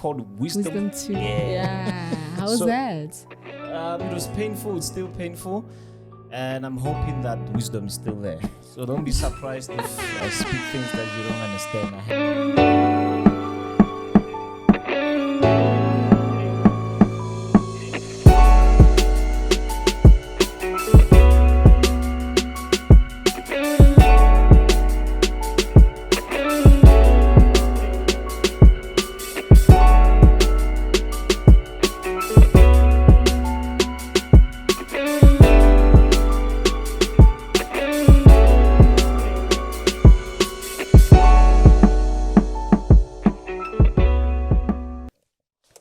called Wisdom. Wisdom 2. Yeah. How was that? It was painful. It's still painful. And I'm hoping that wisdom is still there. So don't be surprised if I speak things that you don't understand.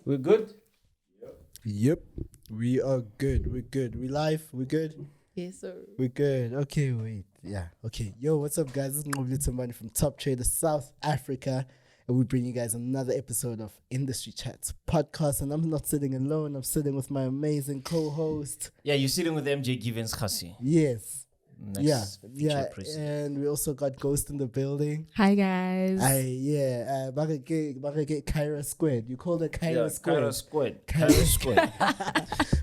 We're good? Yep. We are good. We're good. We live. We're good. Yes, sir. We're good. Okay, wait. Yeah. Okay. Yo, what's up, guys? This is Nqobile Tembane from Top Traders South Africa. And we bring you guys another episode of Industry Chats podcast. And I'm not sitting alone. I'm sitting with my amazing co-host. Yeah, you're sitting with MJ Givens Kgasi. Yes. Next Yeah. president. And we also got Ghost in the building. Hi, guys. Bagage Kyra Squid. You called it Kyra Squid. Kyra Squid.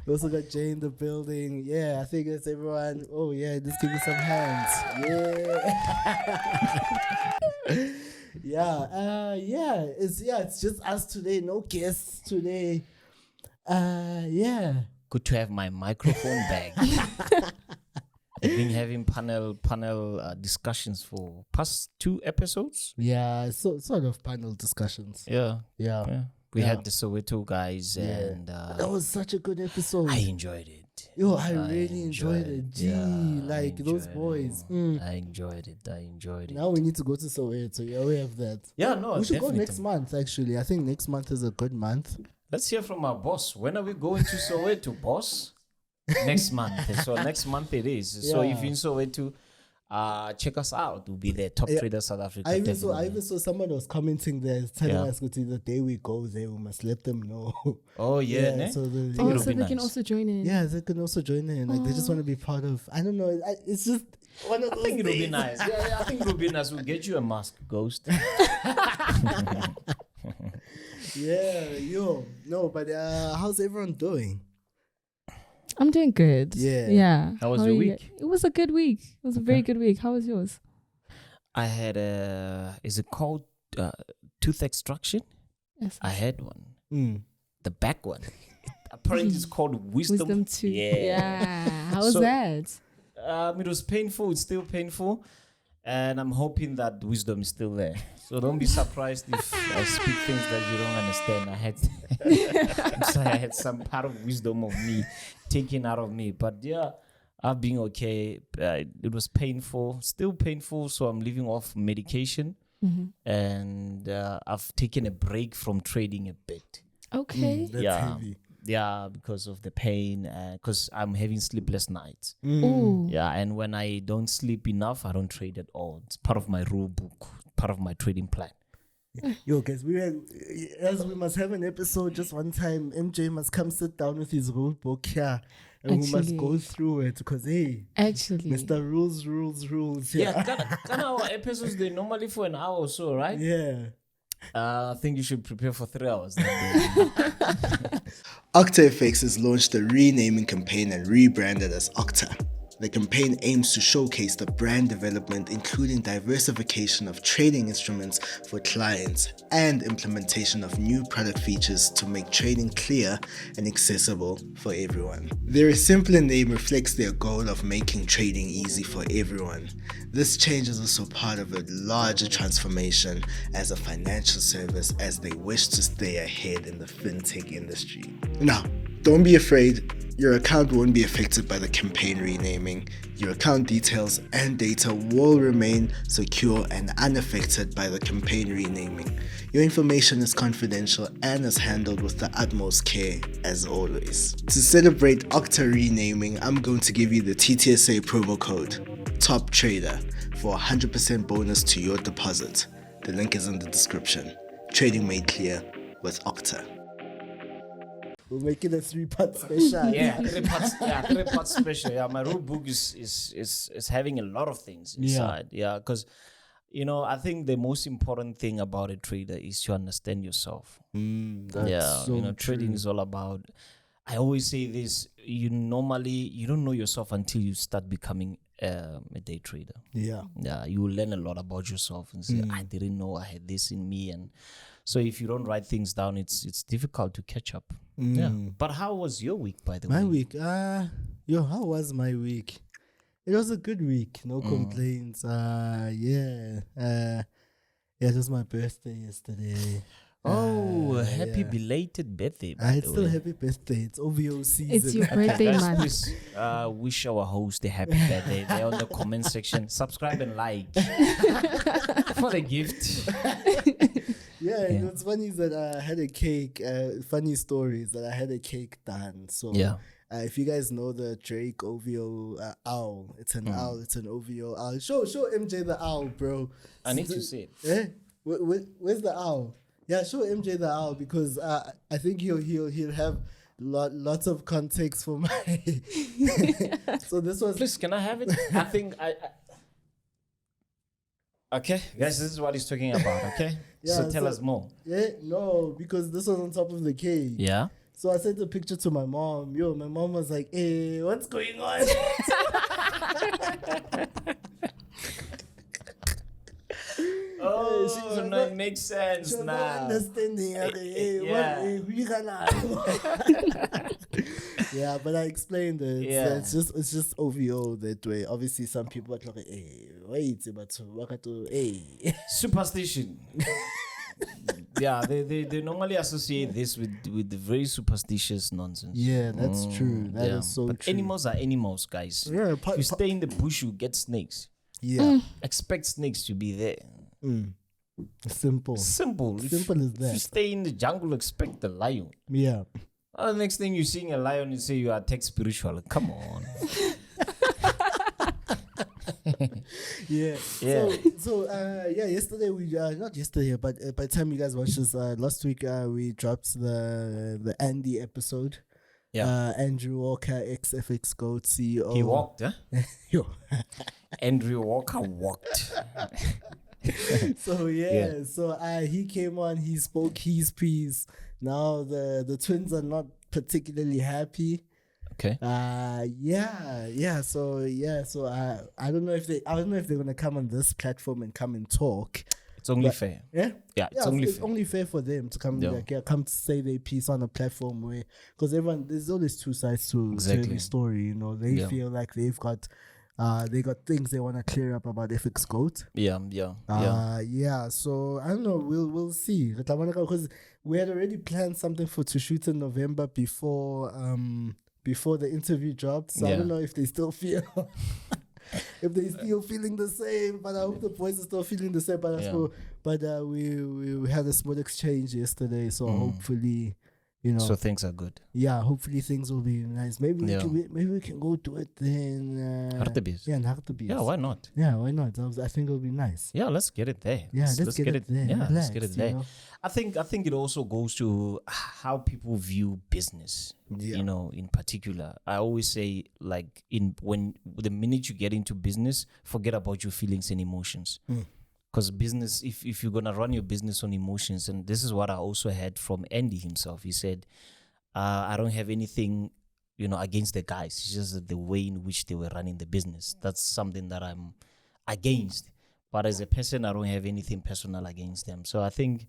We also got Jay in the building. Yeah, I think it's everyone. Oh yeah, just give me some hands. Yeah. It's just us today. No guests today. Good to have my microphone back. I've been having panel discussions for past 2 episodes. Yeah, sort of panel discussions. Yeah. We Yeah. had the Soweto guys, and that was such a good episode. I enjoyed it. Yo, I really enjoyed it. Gee, like those boys. I enjoyed it. Now we need to go to Soweto. Yeah, we have that. Yeah, no, We should go definitely. next month, actually. I think next month is a good month. Let's hear from our boss. When are we going to Soweto, boss? Next month. So next month it is. So Yeah. if you're in Soweto, check us out. We'll be there. Top Trader South Africa. I even saw someone was commenting there telling Yeah. us the day we go there, we must let them know. Oh yeah, ne? So it'll so be they can nice. also join in. yeah, they can also join in. Like they just want to be part of. I don't know. It's just one of I those think it'll be things. nice. Yeah, I think it'll be nice. We'll get you a mask, Ghost. Yeah, yo, no, but how's everyone doing? I'm doing good. Yeah. How was are your you week? guys? It was a good week. It was a very good week. How was yours? I had is it called tooth extraction? Yes. I had one. Mm. The back one. Apparently it's called Wisdom 2. Yeah. Yeah. How was So- that? It was painful. It's still painful. And I'm hoping that wisdom is still there. So don't be surprised if I speak things that you don't understand. I had some part of wisdom of me taken out of me. But yeah, I've been okay. It was painful, still painful. So I'm living off medication. And I've taken a break from trading a bit. Okay. That's Yeah. heavy. Yeah, because of the pain, because I'm having sleepless nights. Ooh. Yeah, and when I don't sleep enough, I don't trade at all. It's part of my rule book, part of my trading plan. Yo, guys, we must have an episode just one time. MJ must come sit down with his rule book here, and we must Actually. go through it because hey, Actually. Mr. Rules. Yeah, kind of our episodes, they normally for an hour or so, right? Yeah. I think you should prepare for 3 hours. OctaFX has launched a renaming campaign and rebranded as Octa. The campaign aims to showcase the brand development, including diversification of trading instruments for clients and implementation of new product features to make trading clear and accessible for everyone. Their simpler name reflects their goal of making trading easy for everyone. This change is also part of a larger transformation as a financial service as they wish to stay ahead in the fintech industry. Now, don't be afraid. Your account won't be affected by the campaign renaming. Your account details and data will remain secure and unaffected by the campaign renaming. Your information is confidential and is handled with the utmost care as always. To celebrate Octa renaming, I'm going to give you the TTSA promo code TOPTRADER for 100% bonus to your deposit. The link is in the description. Trading made clear with Octa. We'll make it a 3-part special. Yeah, 3 part special. Yeah, my rule book is having a lot of things inside. Yeah, because You know, I think the most important thing about a trader is to understand yourself. That's so you know, trading true. is all about. I always say this: you don't know yourself until you start becoming a day trader. Yeah. Yeah, you will learn a lot about yourself and say, I didn't know I had this in me. And so if you don't write things down, it's difficult to catch up. Yeah. But how was your week, by the way? My week, how was my week? It was a good week, no complaints. It was my birthday yesterday. Oh, happy belated birthday, by It's the still way. happy birthday. It's OvO season. It's your birthday Guys, month. please wish our host a happy birthday. They're on the comment section. Subscribe and like for the gift. Yeah, and what's funny is that I had a cake. Funny story is that I had a cake done. So Yeah. if you guys know the Drake OvO Owl, it's an owl. It's an OvO Owl. Show MJ the owl, bro. I need to see it. Eh? Where's the owl? Yeah, show MJ the owl because I think he'll have lots of context for my. So this was. Please, can I have it? I think I Okay, guys, this is what he's talking about. Okay, Yeah, so tell so- us more. Yeah, no, because this was on top of the cake. Yeah. So I sent a picture to my mom. My mom was like, "Hey, what's going on?" Oh, she was no, not- it makes sense She was not now. understanding. Hey, yeah. who you gonna? Yeah, but I explained it. Yeah. It's just OVO that way. Obviously, some people are like, "Hey, wait, but what to hey." Superstition. Yeah, they normally associate this with the very superstitious nonsense. Yeah, that's true. That is Yeah. so But true. animals are animals, guys. Yeah, If you stay in the bush, you get snakes. yeah. Expect snakes to be there. Simple. Simple. Simple as If you that. stay in the jungle, expect the lion. Yeah. The next thing you're seeing a lion, you say you are tech spiritual. Come on. Yeah. Yeah. So yesterday we not yesterday, but by the time you guys watch this, last week we dropped the Andy episode. Yeah. Andrew Walker, ex-FX Goat CEO. He walked, huh? Yo. Andrew Walker walked. So so he came on, he spoke his piece. Now the twins are not particularly happy. Okay. So I don't know if they're gonna come on this platform and come and talk. It's only But- fair. Yeah. Yeah, it's only it's fair. only fair for them to come come to say their piece on a platform where, because there's always two sides to Exactly. every story. You know, they feel like they got things they want to clear up about FX Goat. Yeah. So I don't know. We'll see. Because we had already planned something to shoot in November before the interview dropped. So I Yeah. don't know if they still feel. If they're still feeling the same, but I hope the boys are still feeling the same. But we had a small exchange yesterday, so hopefully, So things are good. hopefully things will be nice. Maybe we can go do it then. Hartebees. Yeah, in Hartebees. Yeah, why not? Yeah, why not? I think it'll be nice. Yeah, let's get it there. Yeah, let's get it there. Yeah, let's get Relax, it there. you know? I think it also goes to how people view business. Yeah. You know, in particular, I always say, like, the minute you get into business, forget about your feelings and emotions. Because business, if you're gonna run your business on emotions, and this is what I also heard from Andy himself. He said, "I don't have anything, against the guys. It's just that the way in which they were running the business. That's something that I'm against. But as a person, I don't have anything personal against them. So I think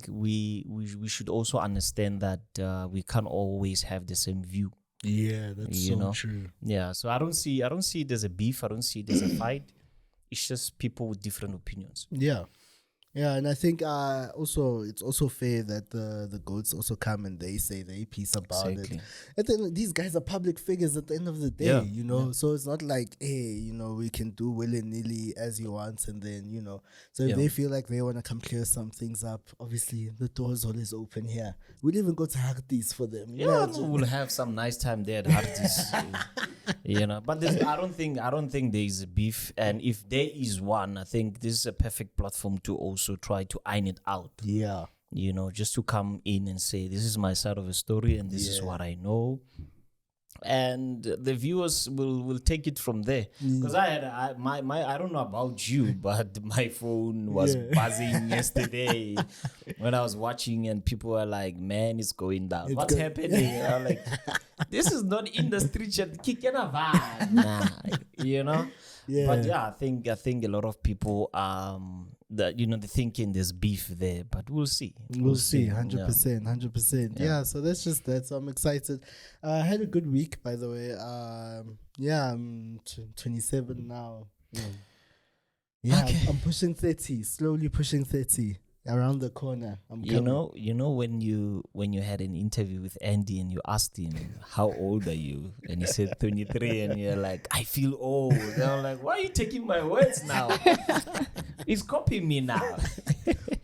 we should also understand that we can't always have the same view. Yeah, that's so true. Yeah. So I don't see it as a beef. I don't see it as a fight. It's just people with different opinions. Yeah. Yeah, and I think also it's also fair that the goats also come and they say their piece about Exactly. it. And then these guys are public figures at the end of the day, Yeah, So it's not like, hey, we can do willy-nilly as you want, and then, So if Yeah. they feel like they want to come clear some things up, obviously the door's always open here. We'll even go to Harties for them. Yeah, Imagine. we'll have some nice time there at Hartis. But I don't think there is a beef, and if there is one, I think this is a perfect platform to also try to iron it out. Yeah. Just to come in and say, this is my side of a story and this is what I know. and the viewers will take it from there. Because I don't know about you, but my phone was buzzing yesterday when I was watching, and people were like, "Man, it's going down. What's happening?" I'm like, "This is not industry chat. Kicking a van, nah, you know." Yeah. But yeah, I think a lot of people that they're thinking there's beef there, but we'll see. We'll see, 100%. Yeah, so that's just that. So I'm excited. I had a good week, by the way. I'm 27 now. Yeah, Okay. I'm pushing 30, slowly pushing 30. Around the corner. I'm You know when you had an interview with Andy and you asked him, "How old are you?" and he said 23, and you're like, "I feel old." And I'm like, "Why are you taking my words now?" He's copying me now.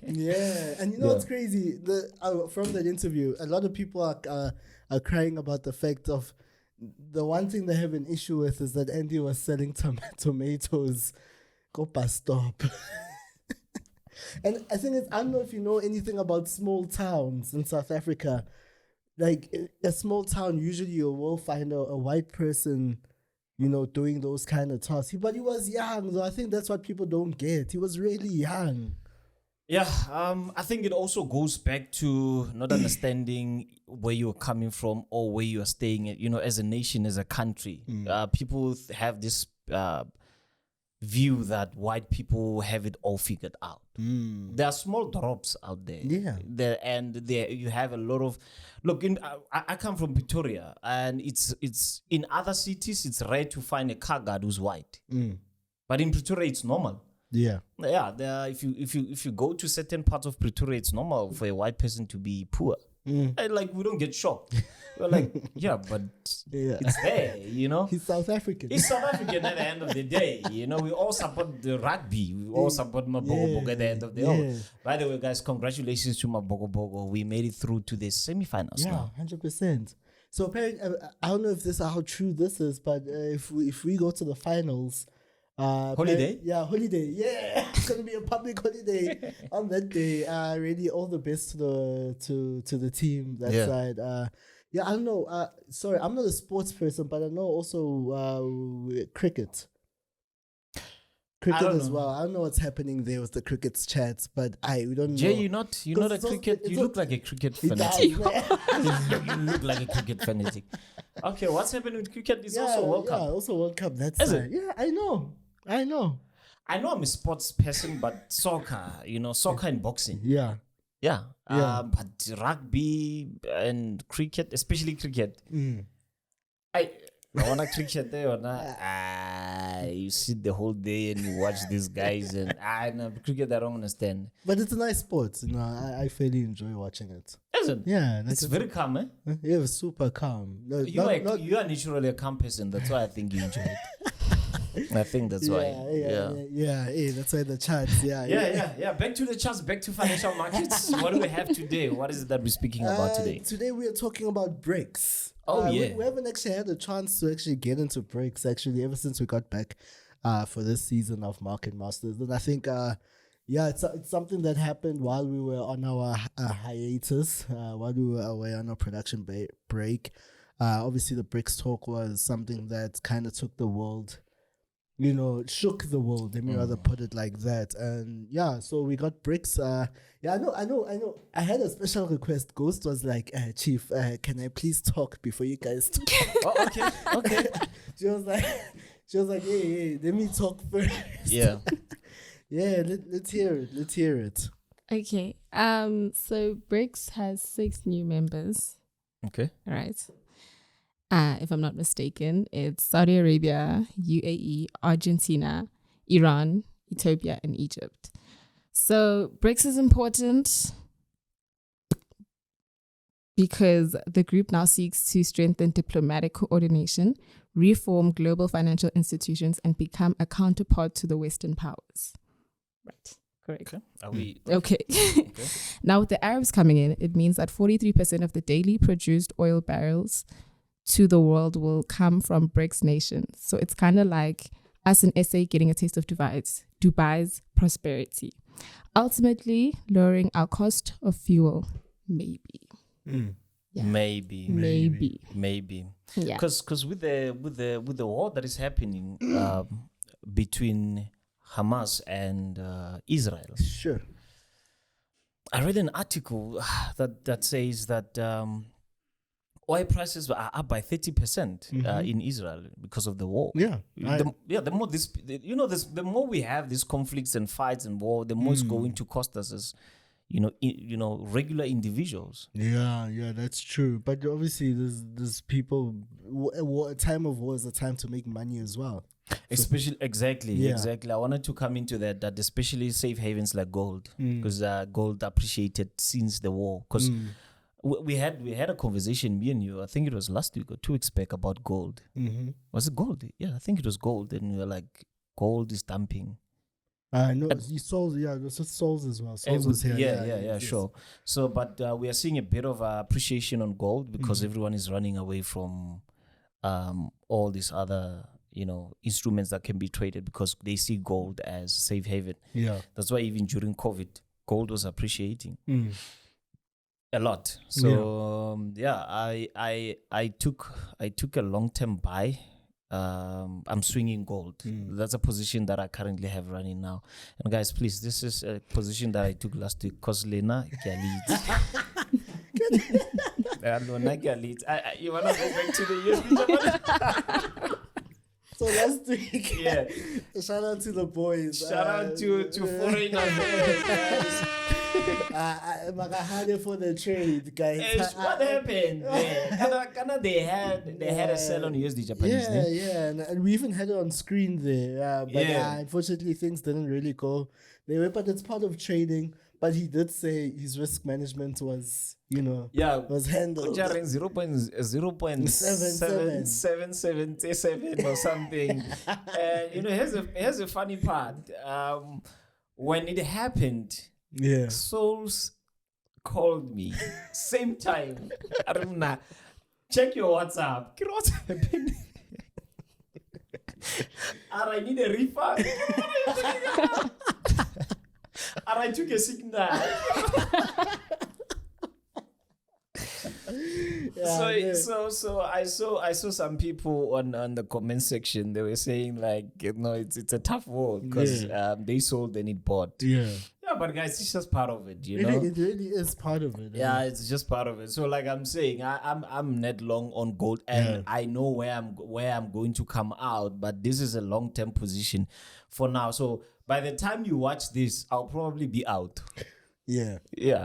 Yeah, and you know what's crazy? From that interview, a lot of people are crying about the fact of the one thing they have an issue with is that Andy was selling tomatoes. Go bus stop. And I think I don't know if you know anything about small towns in South Africa. Like a small town, usually you will find a white person, doing those kind of tasks. But he was young, though. I think that's what people don't get. He was really young. Yeah, I think it also goes back to not understanding where you're coming from or where you are staying at, as a nation, as a country. People have this view that white people have it all figured out. There are small drops out there. Yeah. There you have a lot of look. I come from Pretoria, and it's in other cities it's rare to find a car guard who's white, but in Pretoria it's normal. Yeah. Yeah. If you go to certain parts of Pretoria, it's normal for a white person to be poor. And like we don't get shocked. We're like, yeah, but it's there, He's South African. He's South African at the end of the day. We all support the rugby. We all support Mabogo at the end of the day. By the way, guys, congratulations to Mabogo. We made it through to the semifinals now. 100%. So apparently, I don't know if how true this is, but if we go to the finals, holiday? Holiday. Yeah, it's gonna be a public holiday on that day. Really, all the best to the team that side. I don't know. Sorry, I'm not a sports person, but I know also cricket. Cricket as well. I don't know what's happening there with the cricket's chats, but we don't know. Jay, you're not a cricket. You look like a cricket fanatic. You look like a cricket fanatic. Okay, what's happening with cricket is also World Cup. Yeah, also World Cup. That's it. Yeah, I know. I know I'm a sports person, but soccer, soccer and boxing. Yeah. But rugby and cricket, especially cricket. I want to cricket there or not. You sit the whole day and you watch these guys, and no, cricket I don't understand. But it's a nice sport. I fairly enjoy watching it. Isn't? Yeah, it's very calm, eh? Yeah, it's super calm. You are naturally a calm person. That's why I think you enjoy it. I think that's why. Yeah. That's why the charts. Yeah. Back to the charts. Back to financial markets. What do we have today? What is it that we're speaking about today? Today we are talking about BRICS. We haven't actually had a chance to actually get into BRICS ever since we got back for this season of Market Masters, and I think it's something that happened while we were on our hiatus, while we were away on our production break. Obviously, the BRICS talk was something that kind of took the world. Shook the world. Let me rather put it like that. And so we got BRICS. I know. I had a special request. Ghost was like, Chief, can I please talk before you guys talk? Okay. She was like, hey, let me talk first. Yeah. Let's hear it. Okay. So BRICS has 6 new members. Okay. All right. If I'm not mistaken, it's Saudi Arabia, UAE, Argentina, Iran, Ethiopia, and Egypt. So BRICS is important because the group now seeks to strengthen diplomatic coordination, reform global financial institutions, and become a counterpart to the Western powers. Right. Correct. Okay. Are we okay? Now, with the Arabs coming in, it means that 43% of the daily produced oil barrels to the world will come from BRICS nations. So it's kind of like us in SA getting a taste of Dubai's prosperity. Ultimately, lowering our cost of fuel, maybe. Yeah. Maybe. Yeah. Because with the war that is happening between Hamas and Israel, Sure. I read an article that says that oil prices are up by 30% in Israel because of the war. Yeah. The more the more we have these conflicts and fights and war, the more it's going to cost us as regular individuals. Yeah, that's true. But obviously, there's people. A time of war is a time to make money as well. Exactly. I wanted to come into that especially safe havens like gold, because gold appreciated since the war. Because we had a conversation, me and you, I think it was last week or 2 weeks back, about gold. Was it gold? Yeah, I think it was gold. And we were like, gold is dumping. No, Souls, yeah, there's Souls as well. Souls was here. Yeah, sure. So, but we are seeing a bit of appreciation on gold because everyone is running away from all these other, instruments that can be traded because they see gold as safe haven. Yeah, that's why even during COVID, gold was appreciating a lot. So I took a long-term buy. I'm swinging gold. That's a position that I currently have running now. And guys, please, this is a position that I took last week because Lena leads. You wanna go back to the USD? So last week, yeah. Shout out to the boys. Shout out to foreign affairs, guys. I had it for the trade, guys. What happened there? Ghana, they had a sell on USD Japanese. Yeah, and we even had it on screen there. But unfortunately, things didn't really go their way. But it's part of trading. But he did say his risk management was, was handled. 0.777 or something. And here's a funny part. When it happened, Souls called me same time. Aruna, check your WhatsApp. What's happened? I need a refund. I took a signal. So I saw some people on the comment section. They were saying like, it's a tough war because they sold and it bought. Yeah, but guys, it's just part of it, It really is part of it. Yeah, it's just part of it. So like I'm saying, I'm net long on gold, and I know where I'm going to come out. But this is a long-term position for now. So by the time you watch this, I'll probably be out. Yeah,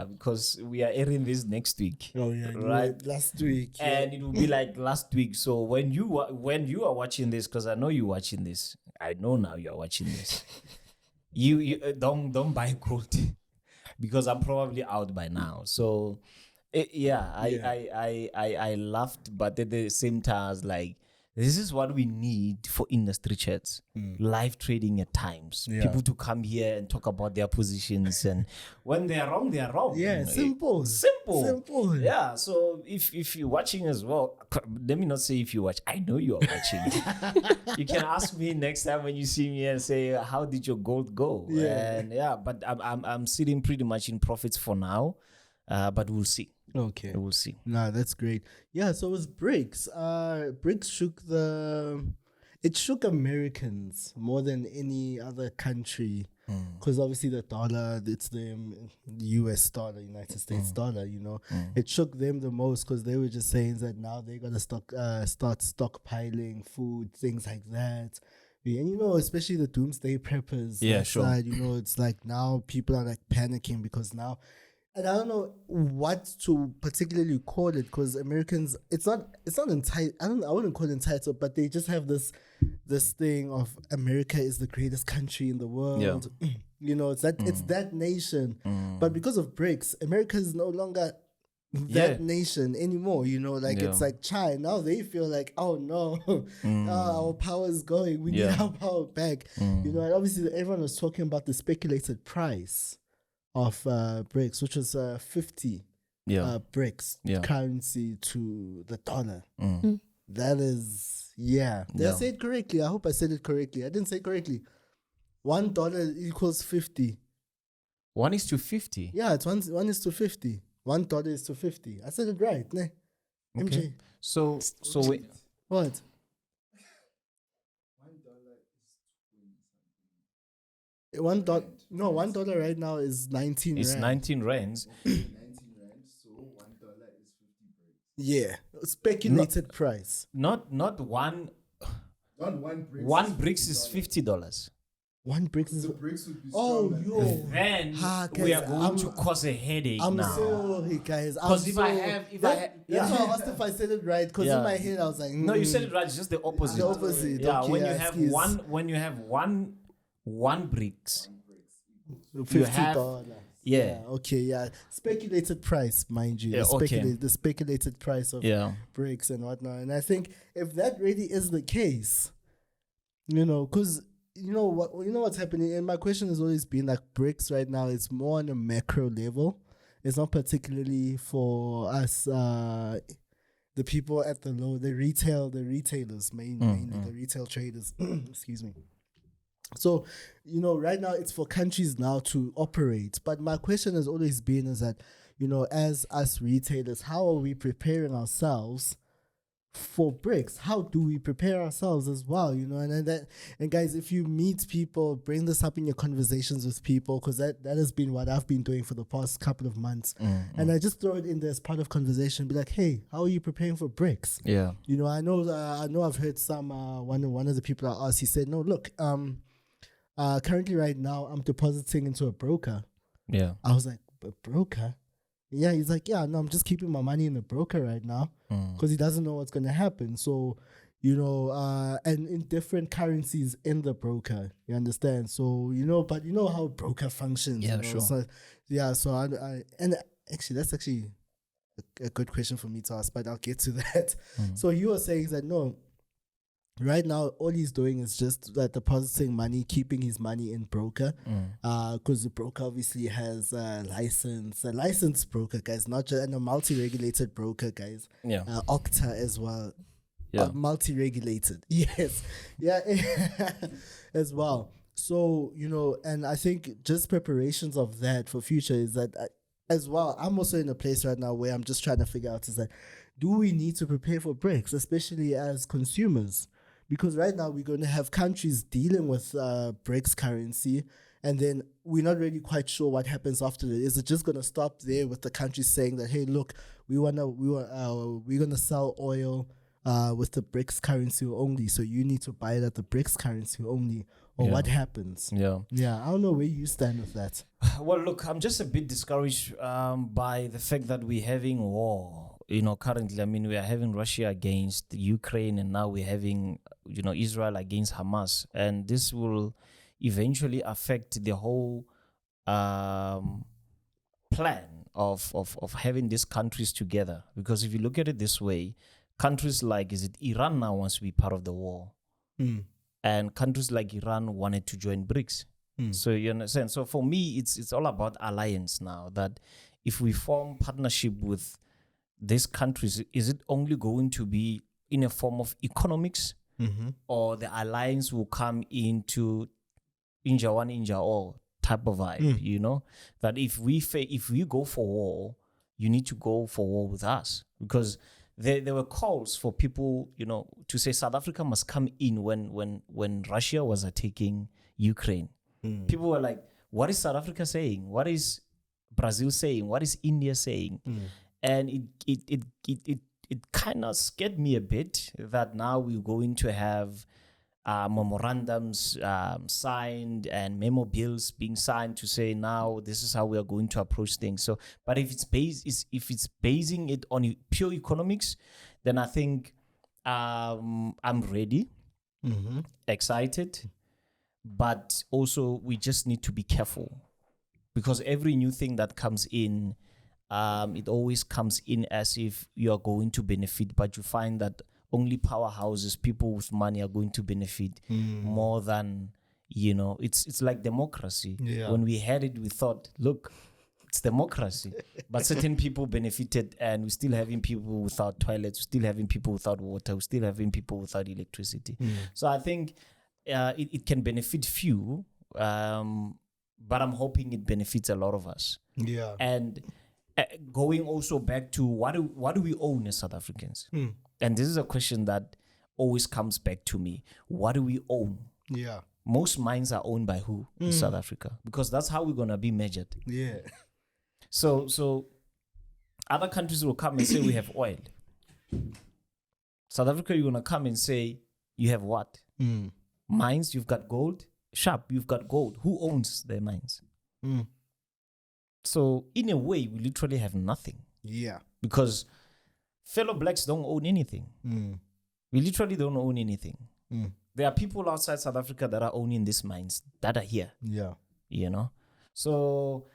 because we are airing this next week. Oh yeah, right. Last week, and it will be like last week. So when you are watching this, because I know you're watching this, I know now you are watching this. you don't buy gold because I'm probably out by now. So I laughed, but at the same time, I was like, this is what we need for industry chats, live trading at times. People to come here and talk about their positions, and when they are wrong, they are wrong. Yeah, simple. Yeah, so if you're watching as well, let me not say if you watch. I know you are watching. You can ask me next time when you see me and say, how did your gold go? But I'm sitting pretty much in profits for now, but we'll see. Okay, we'll see. Nah, that's great. Yeah, so it was BRICS. BRICS shook Americans more than any other country, because obviously the dollar, it's the US dollar, United States dollar. It shook them the most because they were just saying that now they're gonna start stockpiling food, things like that. And especially the doomsday preppers. Yeah, sure. Side, it's like now people are like panicking because now. And I don't know what to particularly call it, because Americans, it's not entitled. I wouldn't call it entitled, but they just have this thing of America is the greatest country in the world. Yeah. It's that nation. But because of BRICS, America is no longer that nation anymore. It's like China. Now they feel like, oh no, our power is going. We need our power back. And obviously everyone was talking about the speculated price of BRICS, which was 50 BRICS currency to the dollar. That is, Did I say it correctly? I hope I said it correctly. I didn't say it correctly. $1 equals 50. 1:50? Yeah, it's 1:50. $1 is to 50. I said it right, ne? MJ, So what? $1. No, $1 right now is 19 it's rand. 19 rands. Yeah, speculated price. Not one. One BRICS is $50. One BRICS is. BRICS would be Oh, stronger. yo. Then Ah, we guys, are going to cause a headache I'm now. sorry, guys. Because if I have, That's why I asked if I said it right. Because in Yeah. my head I was like, No, you said it right. It's just the opposite. The opposite. Yeah, Okay, when you yeah, have excuse. one BRICS, $50. yeah. Okay. Yeah. Speculated price, mind you. Yeah, okay. The speculated price of Yeah. BRICS and whatnot. And I think if that really is the case, because you know what's happening. And my question has always been like BRICS right now is more on a macro level. It's not particularly for us, the people at the retailers, mainly the retail traders. Excuse me. So, right now it's for countries now to operate. But my question has always been is that, as us retailers, how are we preparing ourselves for BRICS? How do we prepare ourselves as well? And guys, if you meet people, bring this up in your conversations with people, because that has been what I've been doing for the past couple of months. And I just throw it in there as part of conversation, be like, hey, how are you preparing for BRICS? Yeah. I know I've heard some one of the people I asked, he said, no, look, currently right now I'm depositing into a broker. Yeah. I was like, a broker? Yeah, he's like, yeah, no, I'm just keeping my money in the broker right now because he doesn't know what's going to happen. So, and in different currencies in the broker, you understand? So, but you know how broker functions. Yeah, sure. So, yeah, so and actually, that's actually a good question for me to ask, but I'll get to that. So you were saying that, no, right now, all he's doing is just depositing money, keeping his money in broker, because the broker obviously has a licensed broker, guys, not just a multi-regulated broker, guys. Yeah. Octa as well. Yeah. Multi-regulated. Yes. Yeah. As well. So, and I think just preparations of that for future is that as well, I'm also in a place right now where I'm just trying to figure out is that, do we need to prepare for BRICS, especially as consumers? Because right now we're going to have countries dealing with BRICS currency, and then we're not really quite sure what happens after that. Is it just going to stop there with the countries saying that, hey, look, we're gonna sell oil with the BRICS currency only, so you need to buy it at the BRICS currency only, or what happens? Yeah. I don't know where you stand with that. Well, look, I'm just a bit discouraged by the fact that we're having war. Currently, we are having Russia against Ukraine, and now we're having, Israel against Hamas. And this will eventually affect the whole plan of having these countries together. Because if you look at it this way, countries like, Iran now wants to be part of the war. And countries like Iran wanted to join BRICS. So you understand? So for me, it's all about alliance now, that if we form partnership with these countries, is it only going to be in a form of economics, or the alliance will come into inja one, inja all type of vibe, that if we go for war, you need to go for war with us, because there were calls for people, to say South Africa must come in when Russia was attacking Ukraine. People were like, what is South Africa saying? What is Brazil saying? What is India saying? And it kind of scared me a bit that now we're going to have memorandums signed and memo bills being signed to say now this is how we are going to approach things. So, but if it's basing it on pure economics, then I think I'm ready, excited, but also we just need to be careful, because every new thing that comes in, it always comes in as if you are going to benefit, but you find that only powerhouses, people with money, are going to benefit more than, it's like democracy. Yeah. When we had it, we thought, look, it's democracy. But certain people benefited, and we're still having people without toilets, we're still having people without water, we're still having people without electricity. So I think it can benefit few, but I'm hoping it benefits a lot of us. Yeah. And going also back to what do we own as South Africans? And this is a question that always comes back to me. What do we own? Yeah. Most mines are owned by who in South Africa? Because that's how we're gonna be measured. Yeah. So other countries will come and say we have oil. South Africa, you're gonna come and say you have what? Mines, you've got gold. Sharp, you've got gold. Who owns their mines? So in a way, we literally have nothing. Yeah. Because fellow blacks don't own anything. We literally don't own anything. There are people outside South Africa that are owning these mines that are here. Yeah. You know? So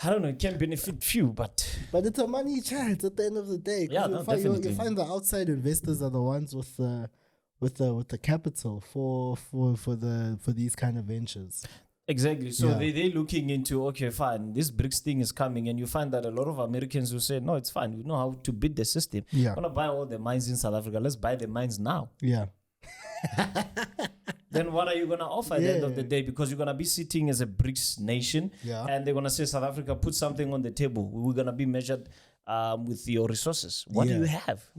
I don't know, it can benefit few, but it's a money chance at the end of the day. Yeah, you no, find, definitely. you find the outside investors are the ones with the capital for these kind of ventures. exactly. So Yeah. they're looking into, okay, fine, this BRICS thing is coming, and you find that a lot of Americans will say, no, it's fine. We know how to beat the system. Yeah. Want to buy all the mines in South Africa? Let's buy the mines now. Yeah. Then what are you going to offer at the end of the Yeah. day? Because you're going to be sitting as a BRICS nation, Yeah. and they're going to say, South Africa, put something on the table. We're going to be measured with your resources. What do Yeah. you have?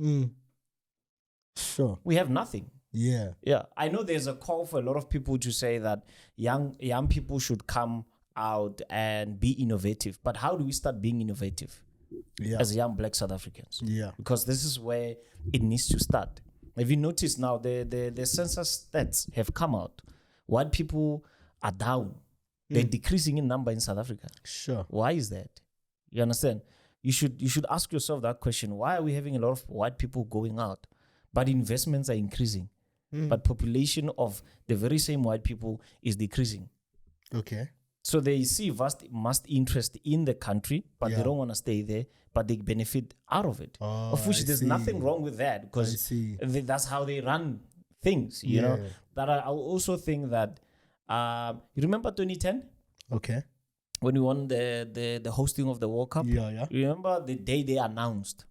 Sure. We have nothing. Yeah. Yeah, I know there's a call for a lot of people to say that young people should come out and be innovative. But how do we start being innovative Yeah. as young black South Africans? Yeah. Because this is where it needs to start. Have you noticed now the census stats have come out? White people are down. They're decreasing in number in South Africa. Sure. Why is that? You understand? You should ask yourself that question. Why are we having a lot of white people going out, but investments are increasing? But population of the very same white people is decreasing. Okay. So they see vast interest in the country, but Yeah. they don't want to stay there, but they benefit out of it. Oh, Of which I there's see. nothing wrong with that, I because see. that's how they run things, you know. Yeah. But I also think that, you remember 2010? Okay. When we won the hosting of the World Cup? Yeah. Yeah. Remember the day they announced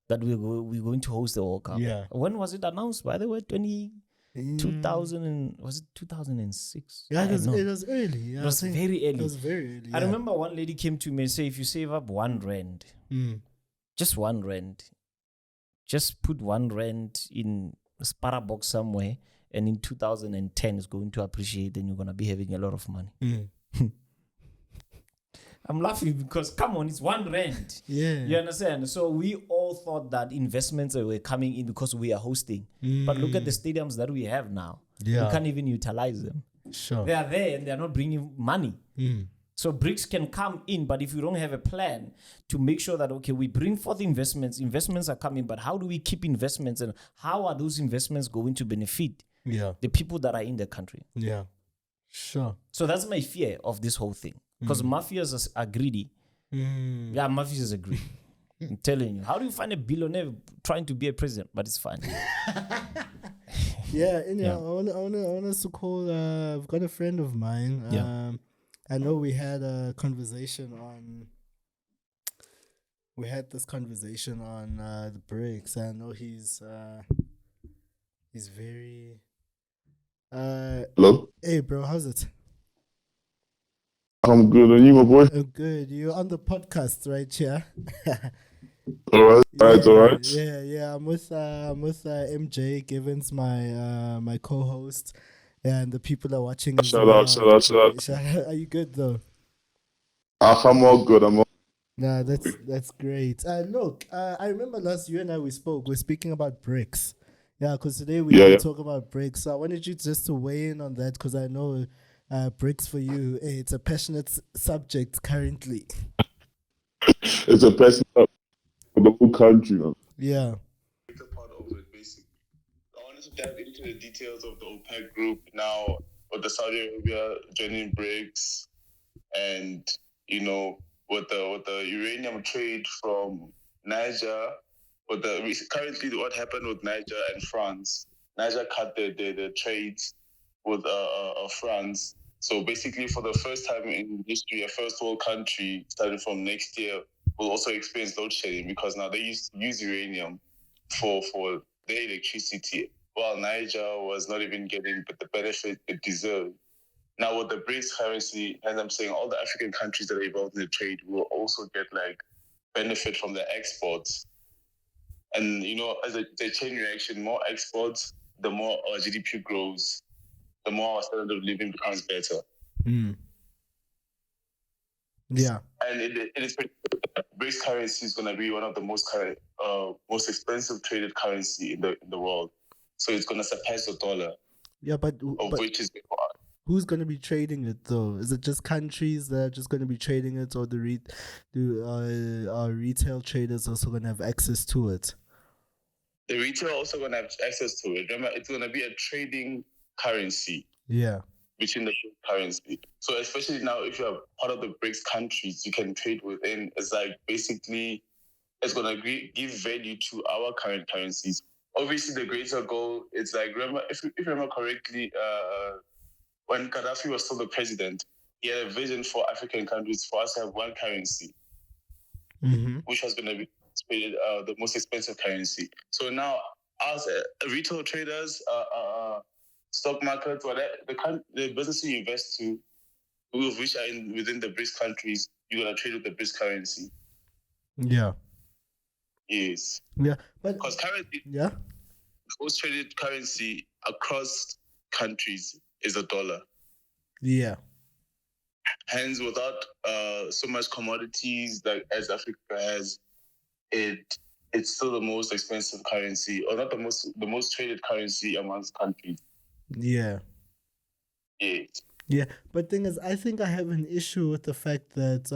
that we're going to host the World Cup? Yeah. When was it announced, by the way? 2000 and, was it 2006? Yeah, I it was, don't know. it was early. Yeah, It was I think very It early. was very early. I remember one lady came to me and said, if you save up R1, just R1, just put R1 in a SpringBoks somewhere, and in 2010 it's going to appreciate, and you're going to be having a lot of money. I'm laughing because, come on, it's R1. Yeah. You understand? So we all thought that investments were coming in because we are hosting. But look at the stadiums that we have now. Yeah. We can't even utilize them. Sure. They are there and they're not bringing money. So BRICS can come in, but if you don't have a plan to make sure that, okay, we bring forth investments are coming, but how do we keep investments, and how are those investments going to benefit Yeah. the people that are in the country? Yeah. Sure. So that's my fear of this whole thing. Because mafias are greedy. Yeah, mafias are greedy. I'm telling you. How do you find a billionaire trying to be a president? But it's fine. Yeah, and Yeah. I want us to call. I've got a friend of mine. Yeah. I know we had a conversation on. We had this conversation on the BRICS. I know he's very. Hello? Hey, bro, how's it? I'm good. And you, my boy? I'm good. You're on the podcast, right? Yeah. All right. Yeah. I'm with MJ Givens, my co-host, and the people are watching. as Shout well. out. Are you good though? I'm all good. Nah, that's great. Look, I remember last you and I we spoke. We're speaking about BRICS. Yeah, because today we talk about BRICS. So I wanted you just to weigh in on that, because I know BRICS for you, it's a passionate subject currently. It's a person for the whole country. Yeah. It's a part of it, basically. I wanted to dive into the details of the OPEC group now, with the Saudi Arabia joining BRICS, and with the uranium trade from Niger. Currently, what happened with Niger and France? Niger cut the trades with France. So basically, for the first time in history, a first world country, starting from next year, will also experience load shedding, because now they use uranium for their electricity, while Niger was not even getting the benefit it deserved. Now with the BRICS currency, as I'm saying, all the African countries that are involved in the trade will also get like benefit from their exports. And as a chain reaction, more exports, the more our GDP grows, the more our standard of living becomes better. Yeah. And it is BRICS currency is going to be one of the most expensive traded currency in the world. So it's going to surpass the dollar. Yeah, but which is who's going to be trading it though? Is it just countries that are just going to be trading it, or are retail traders also going to have access to it? The retail also going to have access to it. Remember, it's going to be a trading currency. Yeah. Between the currency. So especially now, if you're part of the BRICS countries, you can trade within. It's like basically, it's going to give value to our current currencies. Obviously, the greater goal is like, remember, if you remember correctly, when Gaddafi was still the president, he had a vision for African countries for us to have one currency, which was going to be the most expensive currency. So now, as retail traders, stock markets, whatever the business you invest to, which are within the BRICS countries, you're gonna trade with the BRICS currency. Yeah. Yes. Yeah, but because currently, yeah, the most traded currency across countries is a dollar. Yeah. Hence, without so much commodities like as Africa has, it's still the most expensive currency, or not the most traded currency amongst countries. Yeah. Yes. Yeah, but thing is, I think I have an issue with the fact that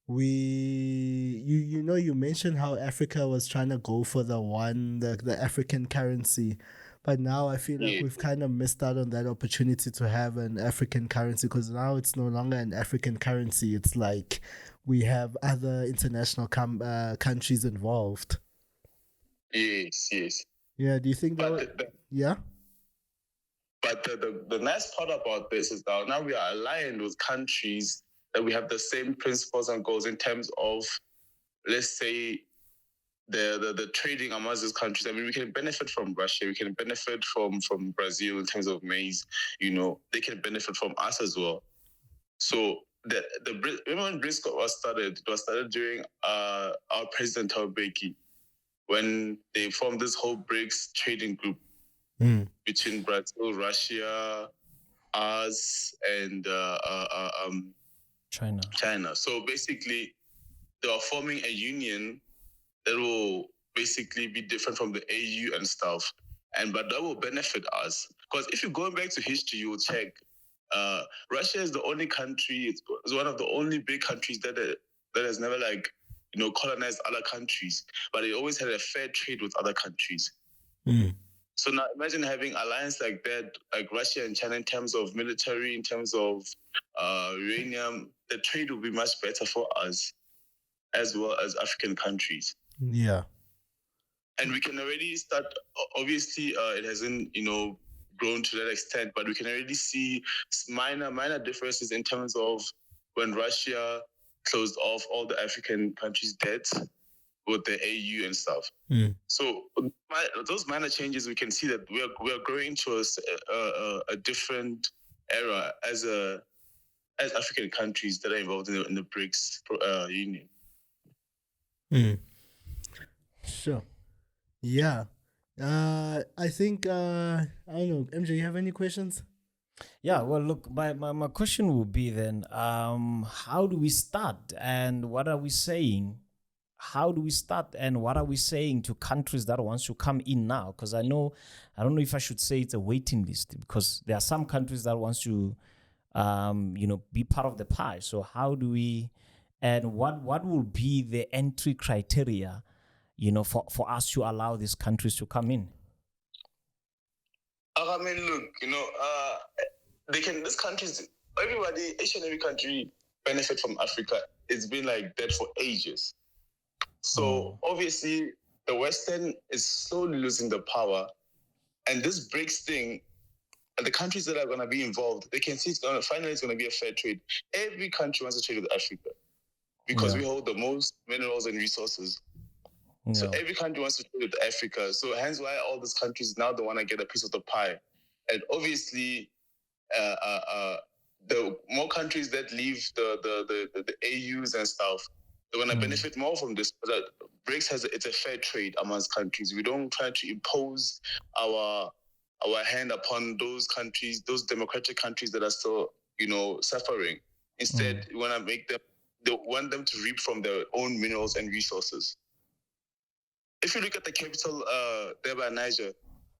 you mentioned how Africa was trying to go for the African currency, but now I feel like we've kind of missed out on that opportunity to have an African currency, because now it's no longer an African currency. It's like we have other international countries involved. Yes. Yeah, do you think that? Yeah. But the nice part about this is that now we are aligned with countries that we have the same principles and goals in terms of, let's say, the trading amongst these countries. I mean, we can benefit from Russia, we can benefit from Brazil in terms of maize. They can benefit from us as well. So remember when BRICS was started? It was started during our president Thabo, when they formed this whole BRICS trading group. Between Brazil, Russia, us, and China. So basically, they are forming a union that will basically be different from the AU and stuff, but that will benefit us. Because if you're going back to history, you will check. Russia is the only country. It's one of the only big countries that has never colonized other countries, but it always had a fair trade with other countries. So now imagine having alliance like that, like Russia and China, in terms of military, in terms of uranium. The trade will be much better for us, as well as African countries. Yeah. And we can already start, obviously it hasn't, grown to that extent, but we can already see minor differences in terms of when Russia closed off all the African countries' debts with the AU and stuff. So those minor changes, we can see that we are growing to a different era as African countries that are involved in the BRICS union. Sure. Yeah. I think I don't know, MJ, you have any questions? Yeah, well, look, my question will be then, how do we start and what are we saying? How do we start and what are we saying to countries that wants to come in now? Because I don't know if I should say it's a waiting list, because there are some countries that wants to, be part of the pie. So how do we, and what will be the entry criteria, for us to allow these countries to come in? I mean, look, these countries, each and every country benefit from Africa. It's been like that for ages. So obviously the Western is slowly losing the power, and this BRICS thing, and the countries that are going to be involved, they can see it's going to be a fair trade. Every country wants to trade with Africa because we hold the most minerals and resources. So every country wants to trade with Africa. So hence why all these countries now they want to get a piece of the pie. And obviously the more countries that leave the AUs and stuff, they're gonna benefit more from this. But BRICS it's a fair trade amongst countries. We don't try to impose our hand upon those countries, those democratic countries that are still, suffering. Instead, we wanna make them. They want them to reap from their own minerals and resources. If you look at the capital, Durban, Niger,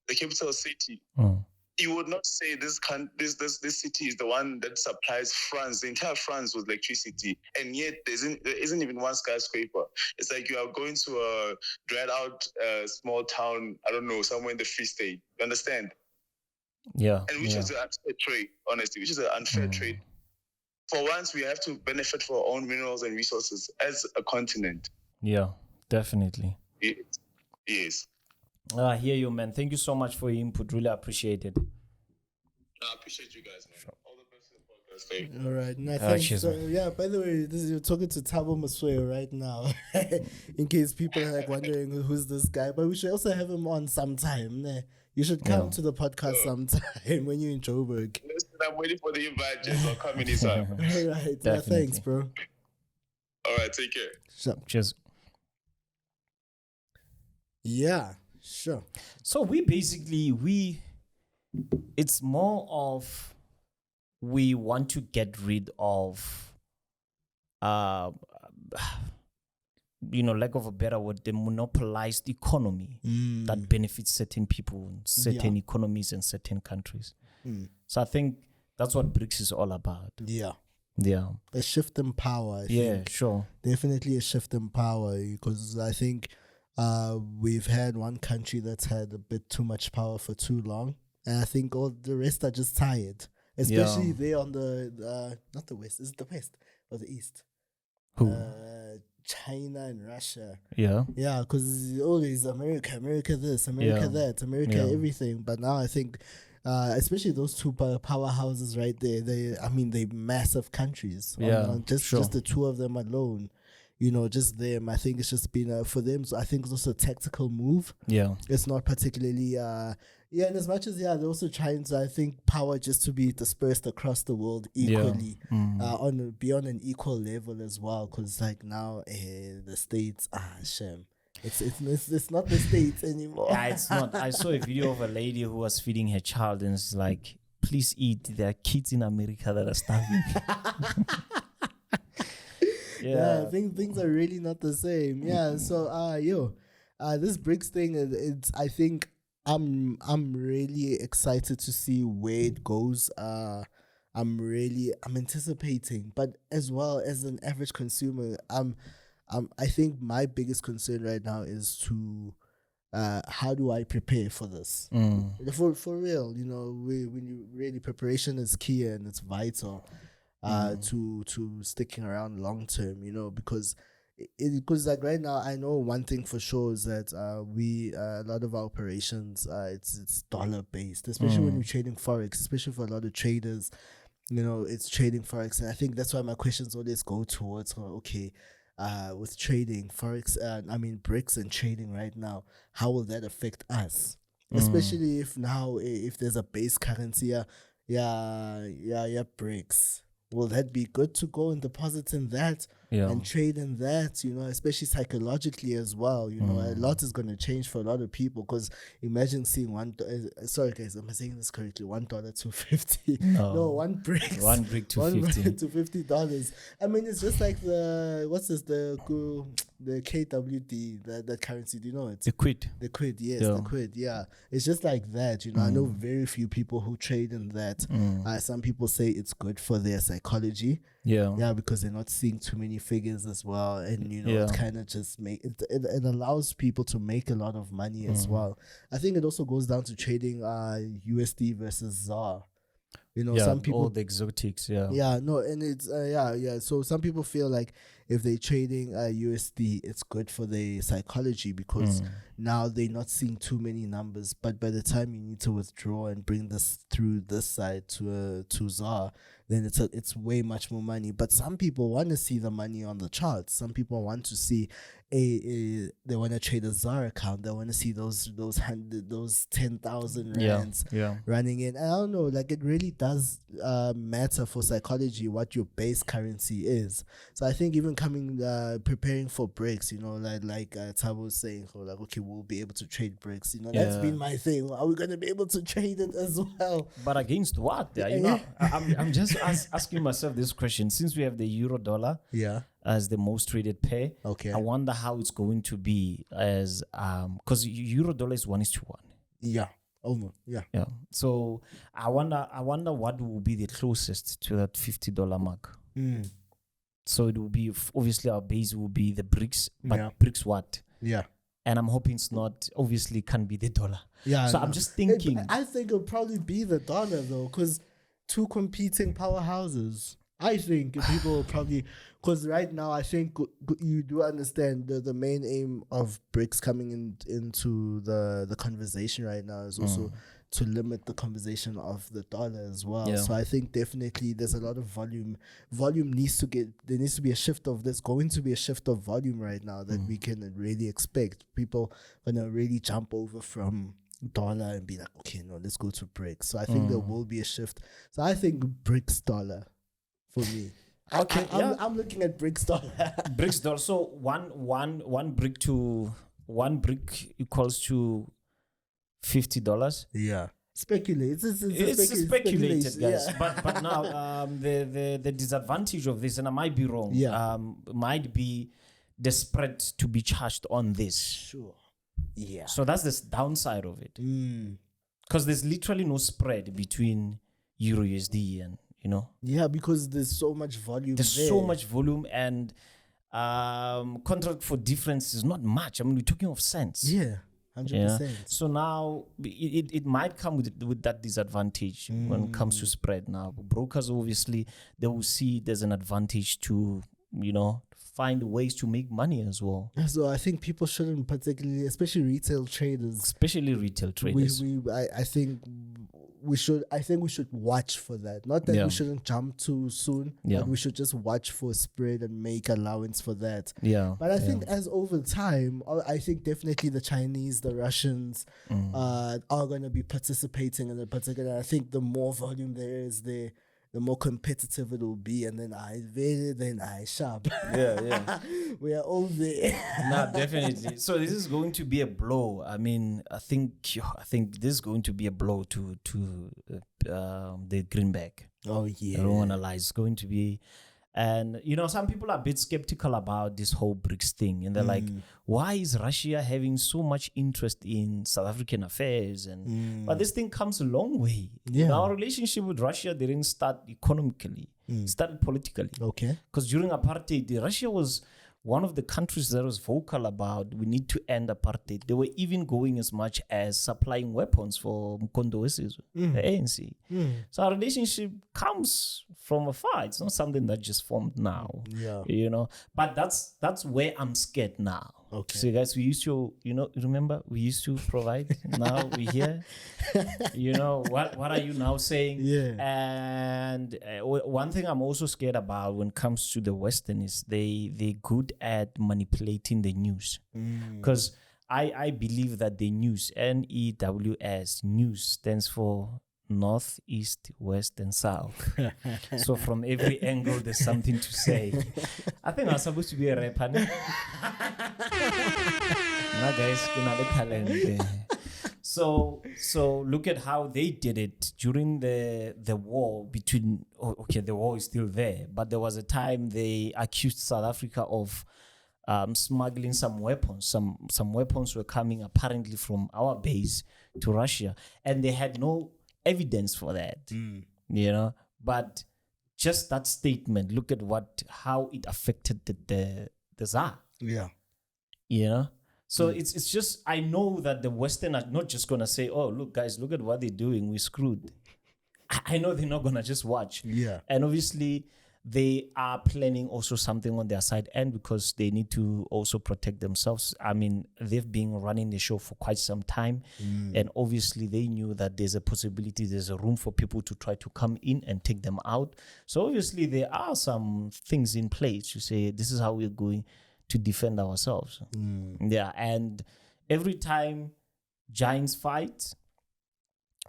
the capital city. You would not say this city is the one that supplies France, the entire France, with electricity, and yet there isn't even one skyscraper. It's like you are going to a dried out small town, I don't know, somewhere in the Free State. You understand? Yeah. And which is an unfair trade, honestly, which is an unfair trade. For once, we have to benefit from our own minerals and resources as a continent. Yeah, definitely. Yes. I hear you, man. Thank you so much for your input. Really appreciate it. I appreciate you guys, man. Sure. All the best in the podcast. All right. No, thanks. Yeah, by the way, you're talking to Thabo Mosoeu right now. In case people are wondering who's this guy. But we should also have him on sometime. You should come to the podcast sometime when you're in Joburg. Listen, I'm waiting for the invite, Jess. I'll come anytime. All right. Yeah, thanks, bro. All right. Take care. Sure. Cheers. Yeah. Sure. So it's more of we want to get rid of, lack of a better word, the monopolized economy that benefits certain people, certain economies, and certain countries. So I think that's what BRICS is all about. Yeah. Yeah. A shift in power. I think. Sure. Definitely a shift in power, because I think we've had one country that's had a bit too much power for too long, and I think all the rest are just tired. Especially there on the not the west, is it the west or the east? Who? China and Russia. Yeah. Yeah, because always America this, America that, America everything. But now I think, especially those two powerhouses right there, they're massive countries. Just the two of them alone. Just them. I think it's just been for them. So I think it's also a tactical move. Yeah, it's not particularly. And as much as they're also trying to, I think, power just to be dispersed across the world equally, be on an equal level as well. Because like now, the states, shame. It's not the states anymore. Yeah, it's not. I saw a video of a lady who was feeding her child, and it's like, please eat. There are kids in America that are starving. Yeah, I think things are really not the same. Yeah, so this BRICS thing, it's I think I'm really excited to see where it goes. I'm anticipating, but as well as an average consumer, I think my biggest concern right now is to how do I prepare for this? For real, preparation is key and it's vital. To sticking around long term, because like right now I know one thing for sure is that a lot of our operations it's dollar based, especially when you're trading Forex, especially for a lot of traders, it's trading Forex, and I think that's why my questions always go towards with trading Forex, BRICS and trading right now, how will that affect us? Especially if there's a base currency, BRICS. Will that be good to go and deposit in that and trade in that, especially psychologically as well? A lot is going to change for a lot of people, because imagine seeing sorry guys, am I saying this correctly? $1 to $50. No, one BRICS. One BRIC to $50. To $50. It's just like the KWD, that currency, do you know it? The quid. The quid, yes, the quid, yeah. It's just like that, I know very few people who trade in that. Some people say it's good for their psychology. Yeah, because they're not seeing too many figures as well, and it kind of just it allows people to make a lot of money as well. I think it also goes down to trading USD versus ZAR. Some people, all the exotics, and it's so some people feel like if they're trading USD, it's good for their psychology because now they're not seeing too many numbers. But by the time you need to withdraw and bring this through this side to ZAR, then it's way much more money. But some people want to see the money on the charts. Some people want to see they want to trade a ZAR account. They want to see those 10,000 rands running in. And I don't know, like it really does matter for psychology what your base currency is. So I think even preparing for BRICS, you know, like Thabo was saying, like, okay, we'll be able to trade BRICS. You know, that's been my thing. Are we going to be able to trade it as well? But against what? You know, I'm just asking myself this question. Since we have the euro dollar as the most traded pair, I wonder how it's going to be as because euro dollar is 1:1. Yeah. Yeah. So I wonder what will be the closest to that $50 mark. So it will be obviously our base will be the BRICS, but BRICS what? Yeah. And I'm hoping it's not, obviously can't be the dollar. Yeah. So I'm just thinking. I think it'll probably be the dollar though, because two competing powerhouses. I think people will probably, because right now I think you do understand the main aim of BRICS coming into the conversation right now is also to limit the conversation of the dollar as well. So I think definitely there's a lot of volume. There needs to be a shift of, there's going to be a shift of volume right now that we can really expect. People gonna really jump over from dollar and be like, okay, no, let's go to BRICS. So I think there will be a shift. So I think BRICS dollar for me. Okay, I'm looking at BRICS dollar. BRICS dollar. So one brick equals to $50. Yeah. Speculate. It's speculated, guys. Yeah. But now the disadvantage of this, and I might be wrong, might be the spread to be charged on this. Sure. Yeah. So that's the downside of it. Because there's literally no spread between Euro USD and, you know. Yeah, because there's so much volume. There's so much volume, and contract for difference is not much. I mean, we're talking of cents. Yeah. 100%. So now it might come with that disadvantage when it comes to spread. Now brokers, obviously, they will see there's an advantage to, you know, find ways to make money as well. So I think people shouldn't particularly, especially retail traders. I think we should watch for that. Not that we shouldn't jump too soon, but we should just watch for spread and make allowance for that. But I think as over time, I think definitely the Chinese, the Russians are going to be participating in it. Particular, I think the more volume there is, the more competitive it will be, and then I sharp. We are all there. No, definitely. So this is going to be a blow. I mean, I think this is going to be a blow to the greenback. Oh yeah. I don't want to lie. It's going to be. And, you know, some people are a bit skeptical about this whole BRICS thing. And they're like, why is Russia having so much interest in South African affairs? And but this thing comes a long way. Yeah. Our relationship with Russia didn't start economically. It started politically. Okay. Because during apartheid, Russia was one of the countries that was vocal about we need to end apartheid. They were even going as much as supplying weapons for Mkondo Wesizwe, the ANC. So our relationship comes from afar. It's not something that just formed now. Yeah. You know, but that's where I'm scared now. Okay. So guys, we used to, you know, remember we used to provide. Now we here. You know, what are you now saying? Yeah. And one thing I'm also scared about when it comes to the Western is they're good at manipulating the news. Because I believe that the news, NEWS, news stands for North, East, West, and South. So from every angle, there's something to say. I think I'm supposed to be a rapper. Now, guys, you know the talent. So look at how they did it during the war between. Okay, the war is still there, but there was a time they accused South Africa of smuggling some weapons. Some weapons were coming apparently from our base to Russia, and they had no evidence for that, you know. But just that statement, look at how it affected the Tsar. Yeah, you know. So it's just, I know that the Western are not just gonna say, "Oh, look, guys, look at what they're doing. We're screwed." I know they're not gonna just watch. Yeah, and obviously, they are planning also something on their side end because they need to also protect themselves. I mean, they've been running the show for quite some time, and obviously they knew that there's a possibility, there's a room for people to try to come in and take them out. So obviously there are some things in place to say this is how we're going to defend ourselves. Yeah, and every time giants fight,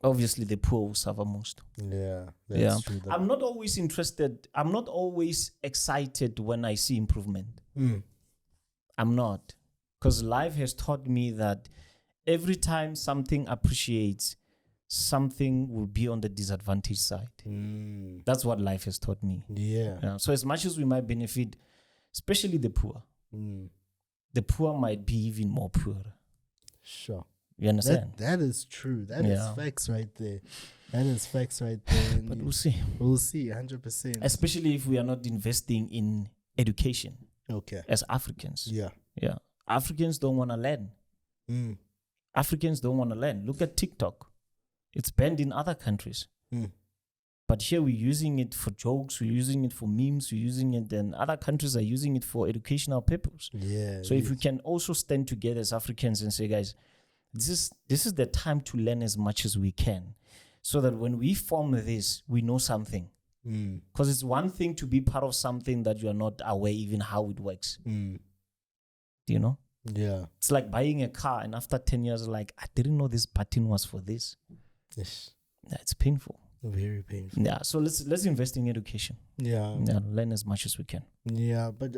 obviously the poor will suffer most. Yeah, that's true. I'm not always excited when I see improvement. I'm not, because life has taught me that every time something appreciates, something will be on the disadvantaged side. That's what life has taught me. Yeah. So as much as we might benefit, especially the poor might be even more poor. Sure. You understand? That is true. That is facts right there. That is facts right there. But we'll see. We'll see, 100%. Especially if we are not investing in education. Okay. As Africans. Yeah. Africans don't want to learn. Africans don't want to learn. Look at TikTok. It's banned in other countries. But here we're using it for jokes, we're using it for memes, we're using it, and other countries are using it for educational purposes. Yeah. So if we can also stand together as Africans and say, guys, this is the time to learn as much as we can, so that when we form this, we know something. Because it's one thing to be part of something that you are not aware even how it works. Do you know? Yeah. It's like buying a car and after 10 years, like, I didn't know this button was for this. Yes. Yeah, it's painful. Very painful. Yeah, so let's invest in education. Yeah. Learn as much as we can. Yeah, but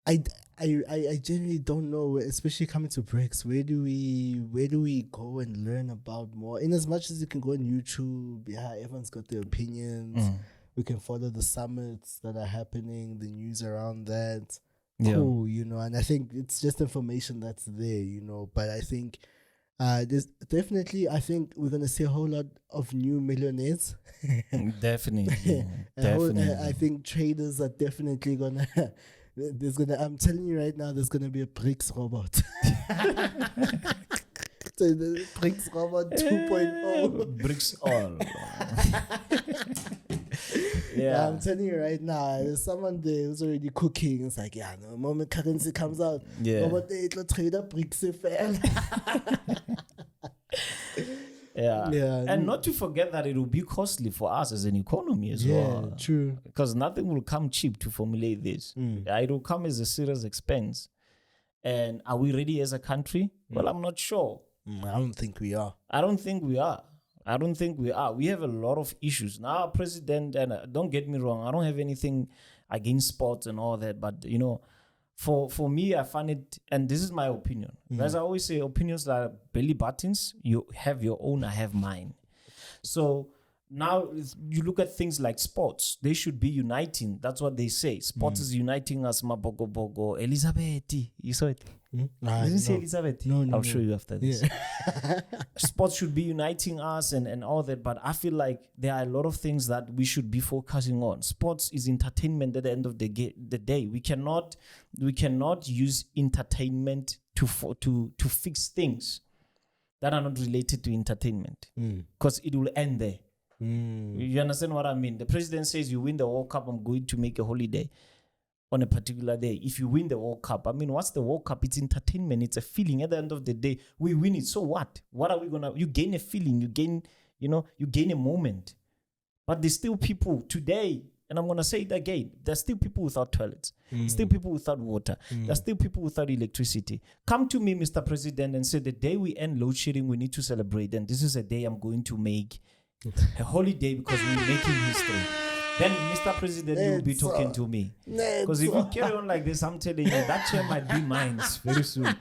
I generally don't know, especially coming to BRICS. Where do we go and learn about more? In as much as you can go on YouTube, everyone's got their opinions. We can follow the summits that are happening, the news around that. Cool, and I think it's just information that's there, But I think there's definitely, I think we're gonna see a whole lot of new millionaires. Definitely. I think traders are definitely gonna. I'm telling you right now, there's gonna be a BRICS robot. So the BRICS robot 2.0. BRICS all. Yeah, I'm telling you right now, there's someone there who's already cooking. It's like, the moment currency comes out, robot it'll trade a BRICS fell. Yeah, and not to forget that it will be costly for us as an economy as well. Yeah, true. Because nothing will come cheap to formulate this. It will come as a serious expense. And are we ready as a country? Well, I'm not sure. I don't think we are. I don't think we are. We have a lot of issues. Now, our president, and don't get me wrong, I don't have anything against sports and all that, but, for me, I find it, and this is my opinion. As I always say, opinions are belly buttons. You have your own, I have mine. So now you look at things like sports. They should be uniting. That's what they say. Sports is uniting us. Mabogo. Elizabeth. You saw it? Didn't say Elizabeth? No, I'll show you after this. Yeah. Sports should be uniting us and all that. But I feel like there are a lot of things that we should be focusing on. Sports is entertainment at the end of the day. We cannot use entertainment to fix things that are not related to entertainment. Because it will end there. You understand what I mean? The president says, you win the World Cup, I'm going to make a holiday on a particular day. If you win the World Cup, I mean, what's the World Cup? It's entertainment. It's a feeling. At the end of the day, we win it. So what? What are we gonna? You gain a feeling. You gain a moment. But there's still people today, and I'm gonna say it again. There's still people without toilets. Still people without water. There's still people without electricity. Come to me, Mr. President, and say the day we end load shedding, we need to celebrate. And this is a day I'm going to make a holiday because we're making history. Then, Mr. President, you will be talking to me. Because if we carry on like this, I'm telling you, that chair might be mine very soon.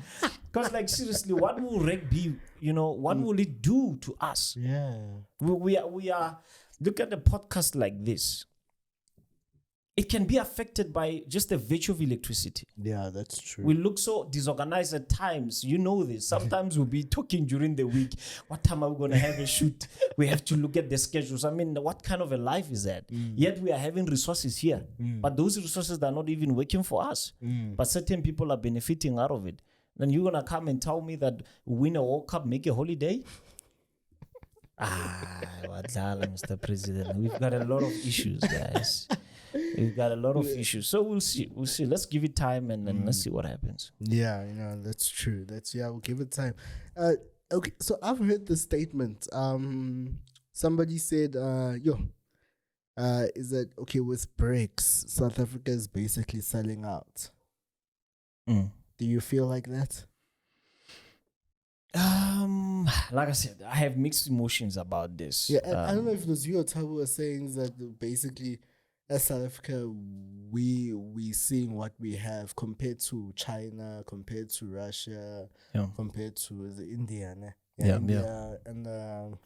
Because, like, seriously, what will REC be? What will it do to us? Yeah. We are. Look at a podcast like this. It can be affected by just the virtue of electricity. Yeah, that's true. We look so disorganized at times. You know this. Sometimes we'll be talking during the week. What time are we going to have a shoot? We have to look at the schedules. I mean, what kind of a life is that? Yet we are having resources here. But those resources are not even working for us. But certain people are benefiting out of it. Then you're going to come and tell me that win a World Cup, make a holiday? Wadlala, Mr. President. We've got a lot of issues, guys. We've got a lot of issues. So we'll see. Let's give it time and then let's see what happens. Yeah, that's true. We'll give it time. Okay, so I've heard this statement. Somebody said, is that okay with BRICS? South Africa is basically selling out. Do you feel like that? Like I said, I have mixed emotions about this. Yeah, I don't know if it was you or Thabo was saying that basically, as South Africa, we seeing what we have compared to China, compared to Russia, compared to India, and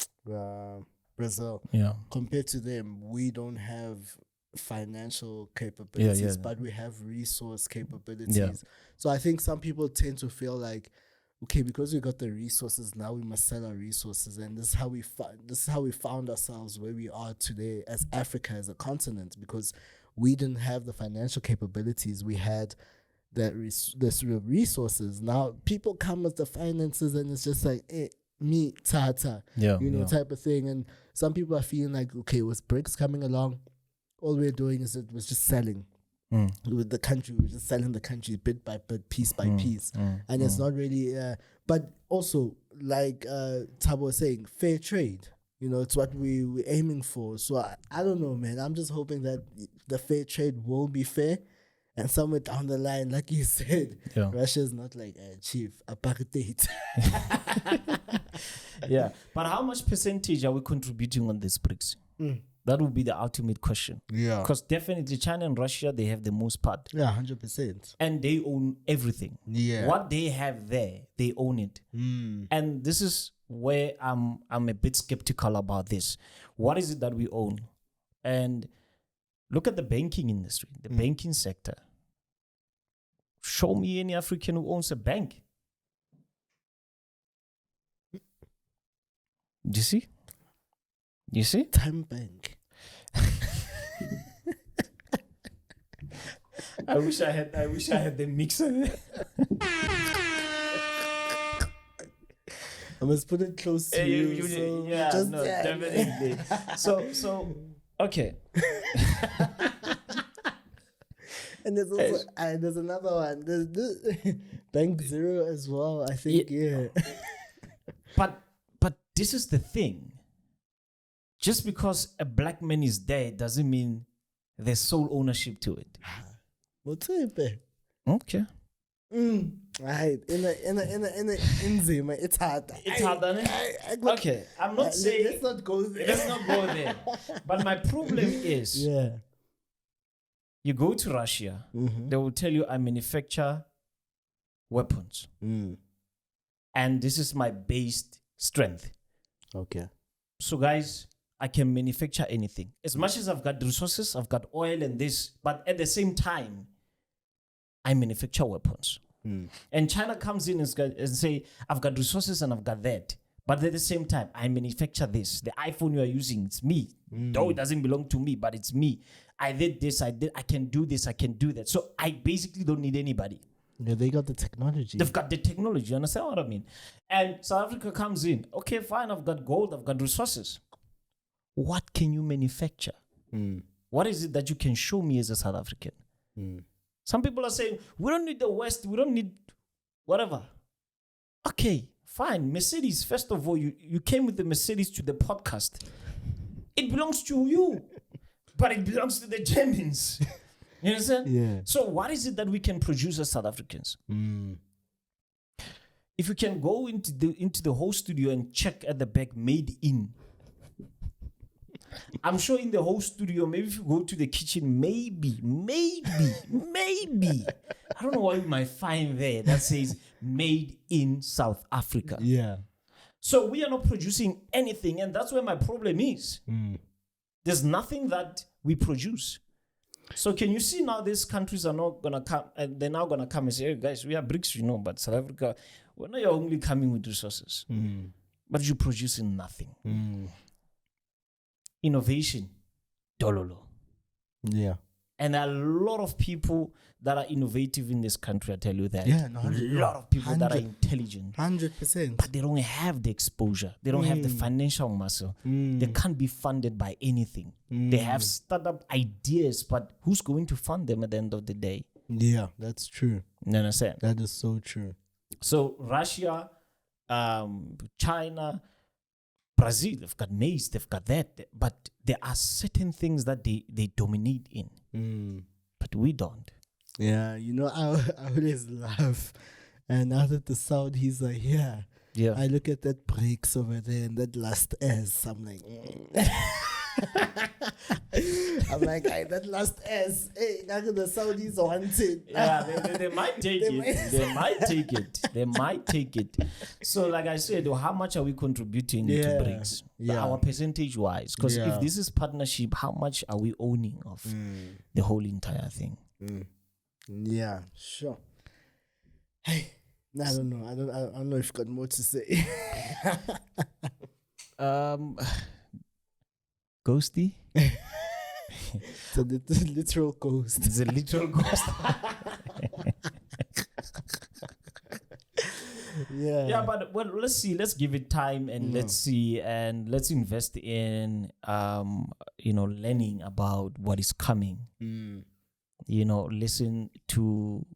Brazil. Yeah, compared to them, we don't have financial capabilities, but we have resource capabilities. Yeah. So I think some people tend to feel like, okay, because we got the resources, now we must sell our resources, and this is how we found ourselves where we are today as Africa, as a continent, because we didn't have the financial capabilities. We had the resources. Now people come with the finances, and it's just like, me tata, type of thing. And some people are feeling like, okay, with BRICS coming along, all we're doing is it was just selling. With the country, we're just selling the country bit by bit, piece by piece, and it's not really. But also, like Thabo was saying, fair trade. It's what we're aiming for. So I don't know, man. I'm just hoping that the fair trade will be fair, and somewhere down the line, like you said, Russia's not like chief apartheid. Yeah, but how much percentage are we contributing on this BRICS? That would be the ultimate question. Yeah. Because definitely China and Russia, they have the most part. Yeah, 100%. And they own everything. Yeah. What they have there, they own it. And this is where I'm a bit skeptical about this. What is it that we own? And look at the banking industry, the banking sector. Show me any African who owns a bank. Do you see? You see? Time Bank. I wish I had the mixer. I must put it close to you. Definitely. So okay. And there's also there's another one. There's Bank Zero as well. I think But this is the thing. Just because a black man is there doesn't mean there's sole ownership to it. Okay. Right. It's hard. It's hard, okay. I'm not saying let's not go there. Let's not go there. But my problem is you go to Russia, they will tell you I manufacture weapons. And this is my base strength. Okay. So guys, I can manufacture anything. As much as I've got resources, I've got oil and this, but at the same time, I manufacture weapons. And China comes in and say, I've got resources and I've got that. But at the same time, I manufacture this. The iPhone you are using, it's me. Though it doesn't belong to me, but it's me. I did this, I can do this, I can do that. So I basically don't need anybody. Yeah, they got the technology. They've got the technology, you understand what I mean? And South Africa comes in, okay, fine, I've got gold, I've got resources. What can you manufacture? What is it that you can show me as a South African? Some people are saying, we don't need the West, we don't need whatever. Okay, fine. Mercedes, first of all, you came with the Mercedes to the podcast. It belongs to you, but it belongs to the Germans. You understand? Yeah. So what is it that we can produce as South Africans? If you can go into the whole studio and check at the back, made in. I'm sure in the whole studio, maybe if you go to the kitchen, maybe, I don't know what you might find there that says made in South Africa. Yeah. So we are not producing anything, and that's where my problem is. There's nothing that we produce. So can you see now these countries are not going to come, and they're now going to come and say, hey guys, we are BRICS, but South Africa, well, now you're only coming with resources. But you're producing nothing. Innovation, dololo. Yeah. And a lot of people that are innovative in this country, I tell you that. Yeah, no, a lot of people that are 100. intelligent. 100%. But they don't have the exposure. They don't have the financial muscle. They can't be funded by anything. They have startup ideas, but who's going to fund them at the end of the day? Yeah, that's true. You understand? That is so true. So Russia, China, Brazil, they've got maize, they've got that. But there are certain things that they dominate in. But we don't. Yeah, you know, I always laugh. And now that the Saudis are here, I look at that BRICS over there and that last S. I'm like, hey, that last S. Hey, now the Saudis want it. Yeah, they might take it. They might take it. They might take it. So, like I said, how much are we contributing to BRICS? Our percentage wise. Because if this is partnership, how much are we owning of the whole entire thing? Yeah, sure. Hey, I don't know. I don't know if you've got more to say. Ghosty? It's a literal ghost. It's a literal ghost. Yeah, but well, let's see. Let's give it time and let's see, and let's invest in learning about what is coming. Listen to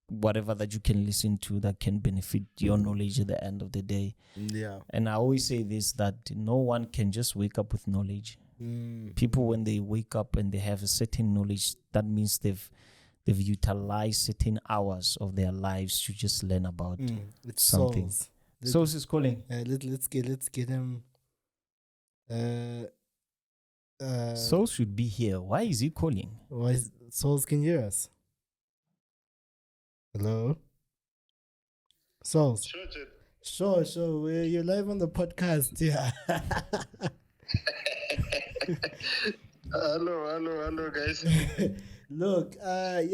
whatever that you can listen to that can benefit your knowledge at the end of the day. Yeah. And I always say this, that no one can just wake up with knowledge. People, when they wake up and they have a certain knowledge, that means they've utilized certain hours of their lives to just learn about something. Souls is calling. Let's get him. Souls should be here. Why is he calling? Why Souls can hear us? Hello, Souls. Sure. You're live on the podcast. Yeah. Hello, guys. Look, I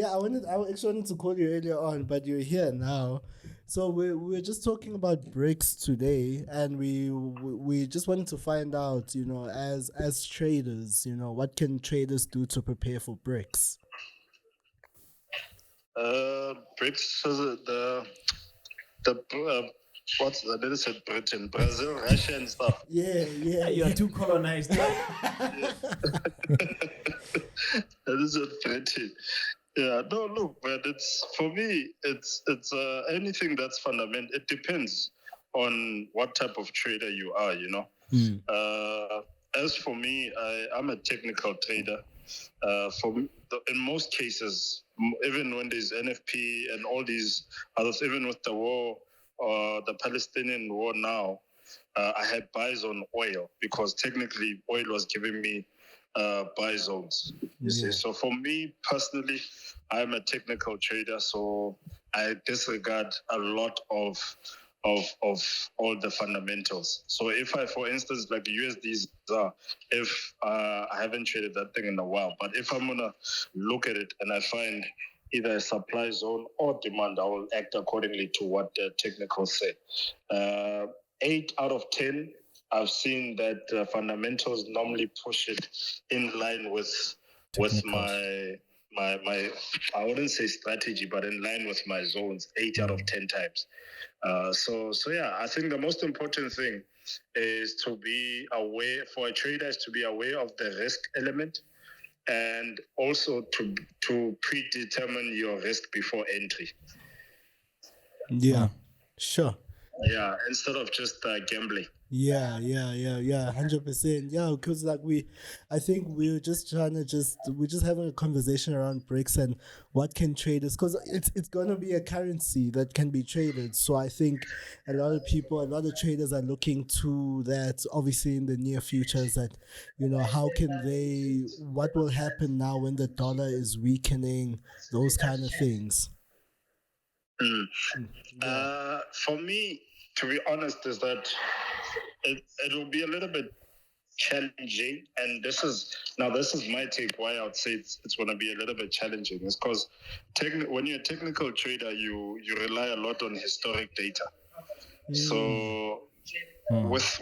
actually wanted to call you earlier on, but you're here now. So we're just talking about BRICS today, and we just wanted to find out, as traders, what can traders do to prepare for BRICS? BRICS is what's that? They said Britain, Brazil, Russia, and stuff. Yeah. You are too colonized. That is a Britain. Yeah, no, look, but it's for me. It's anything that's fundamental. It depends on what type of trader you are. As for me, I'm a technical trader. In most cases, even when there's NFP and all these others, even with the war, the Palestinian war now, I had buys on oil because technically oil was giving me buy zones. You see, so for me personally, I'm a technical trader, so I disregard a lot of all the fundamentals. So if I, for instance, like USDs, if I haven't traded that thing in a while, but if I'm gonna look at it and I find either a supply zone or demand, I will act accordingly to what the technicals say. 8 out of 10, I've seen that fundamentals normally push it in line with my I wouldn't say strategy, but in line with my zones 8 out of 10 times. So yeah, I think the most important thing is to be aware, for a trader, is to be aware of the risk element, and also to predetermine your risk before entry. Yeah, sure. Yeah, instead of just gambling. Yeah, 100%. Yeah, because I think we're just having a conversation around BRICS and what can traders, because it's gonna be a currency that can be traded. So I think a lot of traders are looking to that, obviously in the near future, is that, what will happen now when the dollar is weakening, those kind of things. For me, to be honest, is that it will be a little bit challenging, and this is my take why I would say it's going to be a little bit challenging. Is because when you're a technical trader, you rely a lot on historic data. So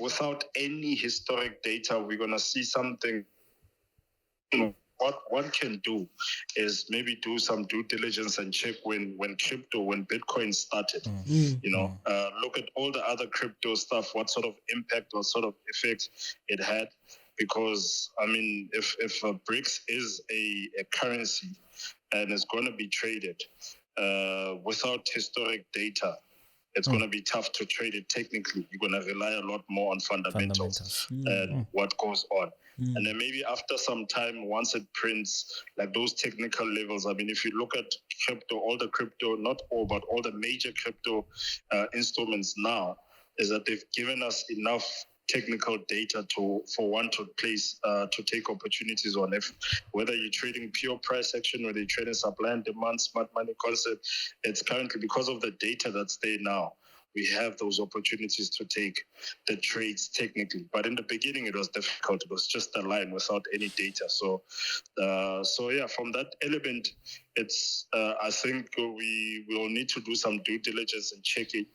without any historic data, we're going to see something what one can do is maybe do some due diligence and check when Bitcoin started. Look at all the other crypto stuff, what sort of impact, what sort of effect it had. Because I mean, if BRICS is a currency and it's going to be traded without historic data, it's going to be tough to trade it technically. You're going to rely a lot more on fundamentals and what goes on. And then maybe after some time, once it prints, like those technical levels, I mean, if you look at crypto, all the crypto, not all, but all the major crypto instruments now, is that they've given us enough technical data for one to place to take opportunities on. If whether you're trading pure price action, whether you're trading supply and demand, smart money concept, it's currently because of the data that's there now, we have those opportunities to take the trades technically. But in the beginning, it was difficult. It was just a line without any data. So yeah, from that element, it's I think we will need to do some due diligence and check it.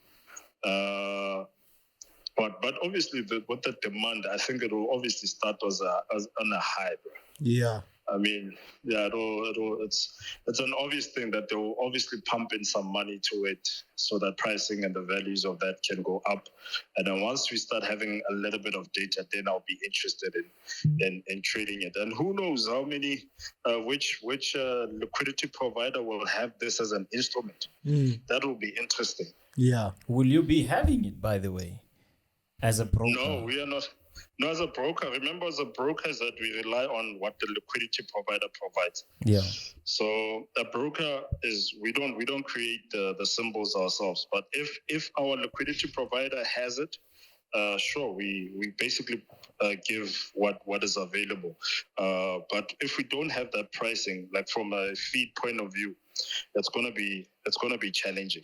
But obviously, with the demand, I think it will obviously start on a high. Bro. Yeah. I mean, yeah, it's an obvious thing that they will obviously pump in some money to it so that pricing and the values of that can go up. And then once we start having a little bit of data, then I'll be interested in trading it. And who knows how many, which liquidity provider will have this as an instrument. That will be interesting. Yeah. Will you be having it, by the way? As a broker? No, we are not. No, as a broker. Remember, as a broker, is that we rely on what the liquidity provider provides. Yeah. So a broker is we don't create the symbols ourselves. But if our liquidity provider has it, sure, we basically give what is available. But if we don't have that pricing, like from a feed point of view, it's gonna be challenging.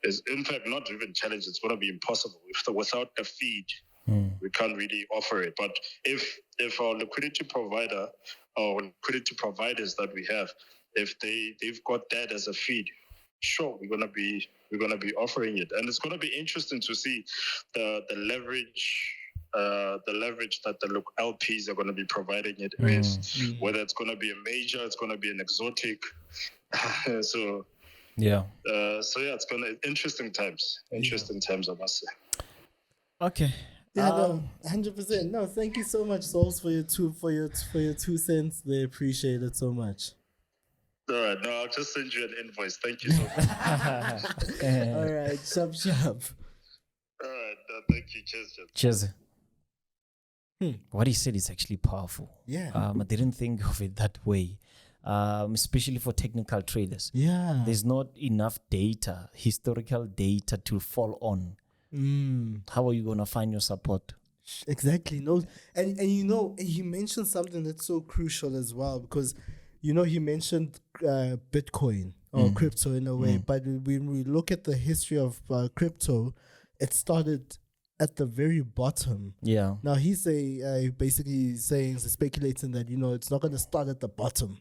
Is in fact not even challenge. It's going to be impossible without the feed. We can't really offer it. But if our liquidity provider or liquidity providers that we have, if they've got that as a feed, sure, we're gonna be offering it, and it's going to be interesting to see the leverage. The leverage that the LPs are going to be providing it with, whether it's going to be a major, it's going to be an exotic. So. Yeah. It's gonna interesting times, I must say. Okay. Yeah, no, 100%. No, thank you so much, Souls, for your 2 cents. They appreciate it so much. All right, no, I'll just send you an invoice. Thank you so much. All right, sharp. All right, thank you. Cheers. What he said is actually powerful. Yeah. I didn't think of it that way. Especially for technical traders. Yeah. There's not enough data, historical data to fall on. How are you going to find your support? Exactly. No, and he mentioned something that's so crucial as well, because he mentioned Bitcoin or crypto in a way, but when we look at the history of crypto, it started at the very bottom. Yeah. Now he's basically speculating that it's not going to start at the bottom.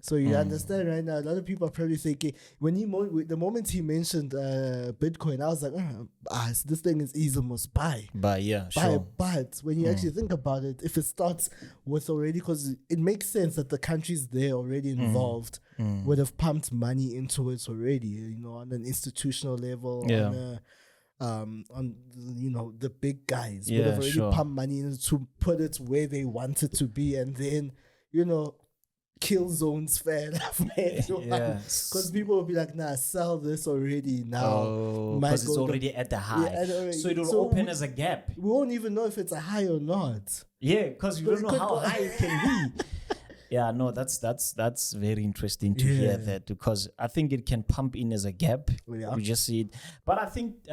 So you understand right now, a lot of people are probably thinking, the moment he mentioned Bitcoin, I was like, so this thing is easy, must buy. But yeah, sure. But when you actually think about it, if it starts with already, because it makes sense that the countries there already involved would have pumped money into it already, on an institutional level, on the big guys would have already pumped money in to put it where they want it to be, and then kill zones fair enough, because people will be like, nah, sell this already now, because it's already at the high, so it will open as a gap. We won't even know if it's a high or not. Because you don't know how high it can be. Yeah, no, that's very interesting to hear that, because I think it can pump in as a gap. We just see it. But I think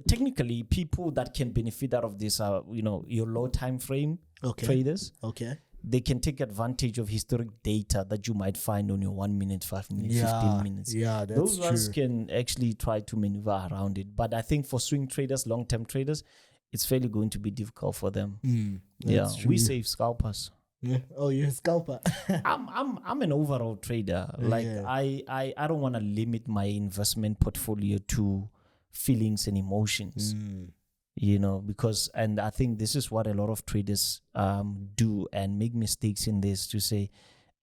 technically people that can benefit out of this are, your low time frame traders. Okay. They can take advantage of historic data that you might find on your 1 minute, 5 minutes, 15 minutes. Yeah, that's Those ones true. can actually try to maneuver around it. But I think for swing traders, long-term traders, it's fairly going to be difficult for them. That's We true. save scalpers. Yeah. Oh, you're a scalper. I'm an overall trader. Like I don't want to limit my investment portfolio to feelings and emotions. because, and I think this is what a lot of traders do and make mistakes in this, to say,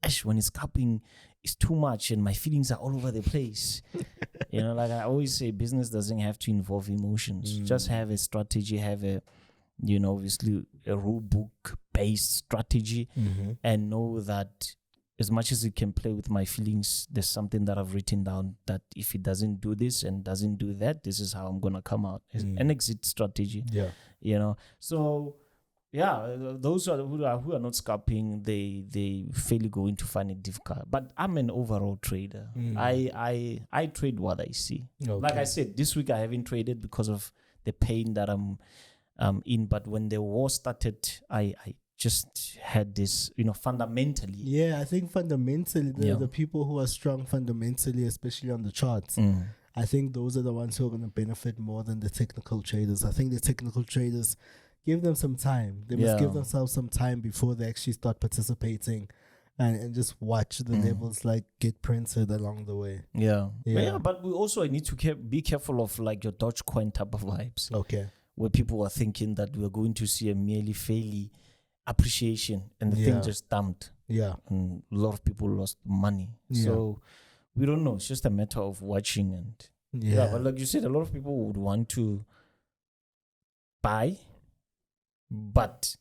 Ash, when it's scalping, it's too much and my feelings are all over the place. Like I always say, business doesn't have to involve emotions. Just have a strategy, have a, obviously a rule book based strategy, and know that as much as you can play with my feelings, there's something that I've written down that if it doesn't do this and doesn't do that, this is how I'm going to come out. An exit strategy. Yeah. So yeah, those who are not scalping, they fairly going to find it difficult. But I'm an overall trader. I trade what I see. Okay. Like I said, this week I haven't traded because of the pain that I'm in. But when the war started, I just had this, fundamentally. Yeah, I think fundamentally, the people who are strong fundamentally, especially on the charts, I think those are the ones who are going to benefit more than the technical traders. I think the technical traders, give them some time. They must give themselves some time before they actually start participating and just watch the levels get printed along the way. But we also need to be careful of your Doge Coin type of vibes. Okay. Where people are thinking that we're going to see a merely fairly appreciation and the thing just dumped. Yeah. And a lot of people lost money. So we don't know. It's just a matter of watching and but like you said, a lot of people would want to buy, but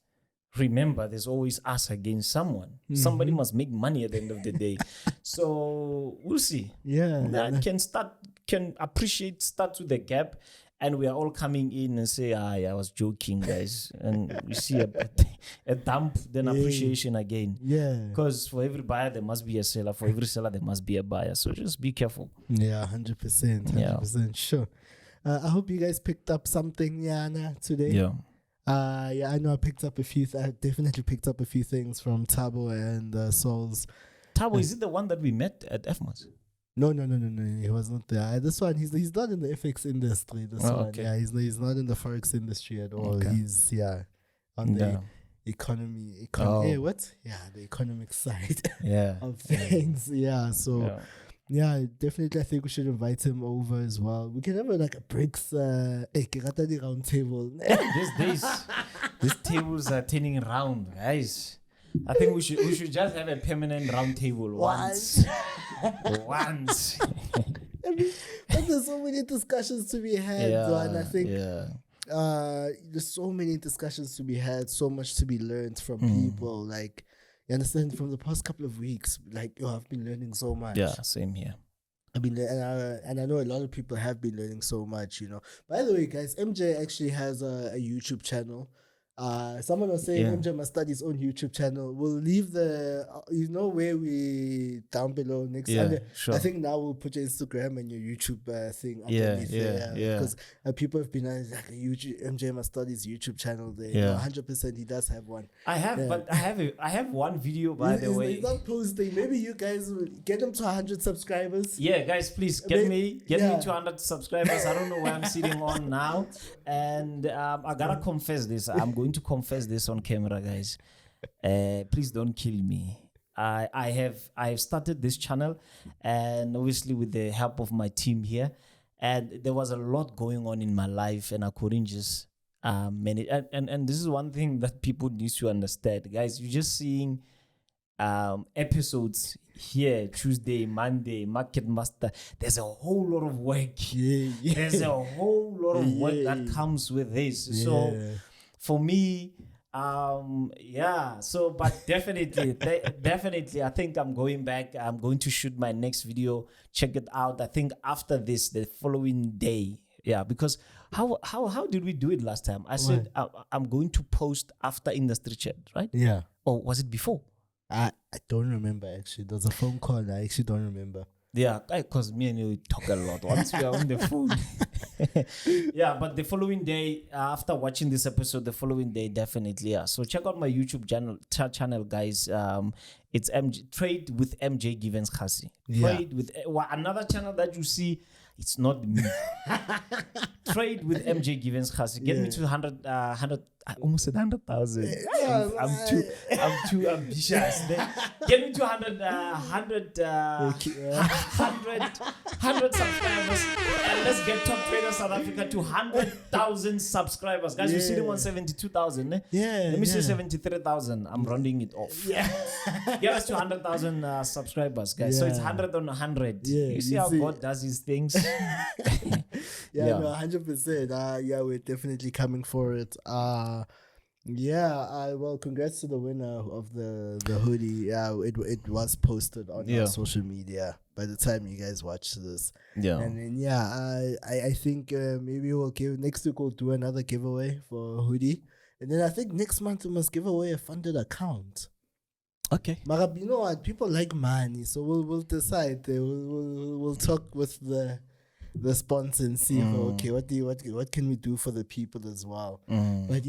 remember there's always us against someone. Somebody must make money at the end of the day. So we'll see. That can appreciate, start with the gap. And we are all coming in and say, I was joking, guys. And we see a dump, then appreciation again. Yeah. Because for every buyer, there must be a seller. For every seller, there must be a buyer. So just be careful. Yeah, 100%. 100%. Sure. I hope you guys picked up something, Yana, today. Yeah. I know I picked up I definitely picked up a few things from Thabo and Souls. Thabo, is it the one that we met at FMAS? No, he was not there. This one, he's not in the FX industry. This one, okay. He's not in the Forex industry at all. Okay. He's on the economy. The economic side of things. So definitely I think we should invite him over as well. We can have a BRICS round table. These days, these tables are turning around, guys. I think we should just have a permanent round table once. Once. But there's so many discussions to be had, and I think there's so many discussions to be had, so much to be learned from people. You understand, from the past couple of weeks, I've been learning so much. Yeah, same here. I've been and I know a lot of people have been learning so much. By the way, guys, MJ actually has a YouTube channel. Someone was saying MJ must start his own YouTube channel. We'll leave the where we down below next time. Sure. I think now we'll put your Instagram and your YouTube thing underneath there. Because people have been YouTube, MJ must start his YouTube channel there. 100% he does have one. I have, but I have one video by the way. He's not posting. Maybe you guys will get him to 100 subscribers. Yeah, guys, please get me to 100 subscribers. I don't know where I'm sitting on now, and I gotta confess this. I'm going to confess this on camera, guys. Please don't kill me. I have started this channel, and obviously with the help of my team here, and there was a lot going on in my life, and I couldn't just manage. And this is one thing that people need to understand, guys. You're just seeing episodes here, Tuesday, Monday, Market Master. There's a whole lot of work. There's a whole lot of work that comes with this. So for me, but definitely I think I'm going back. I'm going to shoot my next video. Check it out. I think after this, the following day. Yeah, because how did we do it last time? I said I'm going to post after industry chat, right? Yeah. Or was it before? I don't remember actually. There was a phone call. I actually don't remember. Yeah, because me and you talk a lot once we are on the phone. But the following day, after watching this episode, the following day, definitely, So check out my YouTube channel, guys. It's Trade with MJ Givens Kgasi. Trade with another channel that you see. It's not me. Trade with MJ Givens Kgasi. Get me to 100, I almost said 100,000. I'm too ambitious. Get me to 100 subscribers, and let's get Top Trader South Africa to 100,000 subscribers. Guys, we're sitting on 72,000. Let me say 73,000. I'm rounding it off. Get us to 100,000 subscribers, guys. So it's 100 on 100. You see how God does his things? No, 100%. Yeah, we're definitely coming for it. Well, congrats to the winner of the hoodie. Yeah, it was posted on our social media by the time you guys watch this. And then I think maybe next week we'll do another giveaway for a hoodie, and then I think next month we must give away a funded account. Okay. But you know what? People like money, so we'll decide. We'll talk with the sponsor and see what can we do for the people as well. But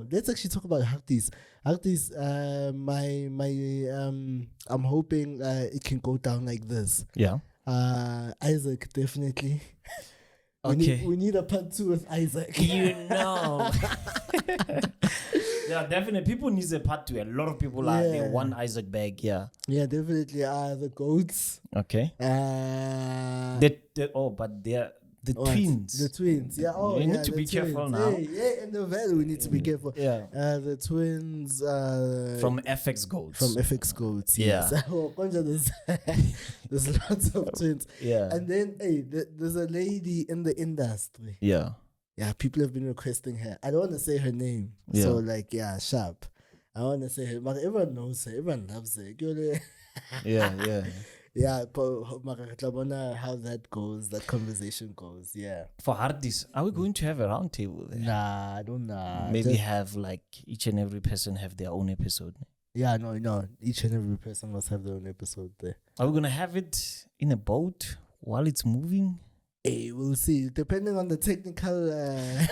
let's actually talk about Hartis. I'm hoping it can go down like this. Isaac, definitely. We need a part 2 with Isaac. Yeah, definitely. People need a part 2. A lot of people they want Isaac back. Yeah, definitely. The goats. Okay. But they're the twins. The twins. Yeah. We need to be careful now. In the valley, we need to be careful. Yeah. The twins. From FX Goats. Yes. There's lots of twins. Yeah. And then there's a lady in the industry. Yeah. Yeah, people have been requesting her. I don't want to say her name. Yeah. So sharp. I want to say her, but everyone knows her. Everyone loves her. Yeah, but how that goes, that conversation goes. Yeah. For Hardis, are we going to have a round table there? Nah, I don't know. Maybe have like each and every person have their own episode. Yeah, no. Each and every person must have their own episode there. Are we gonna have it in a boat while it's moving? Hey, we'll see. Depending on the technical...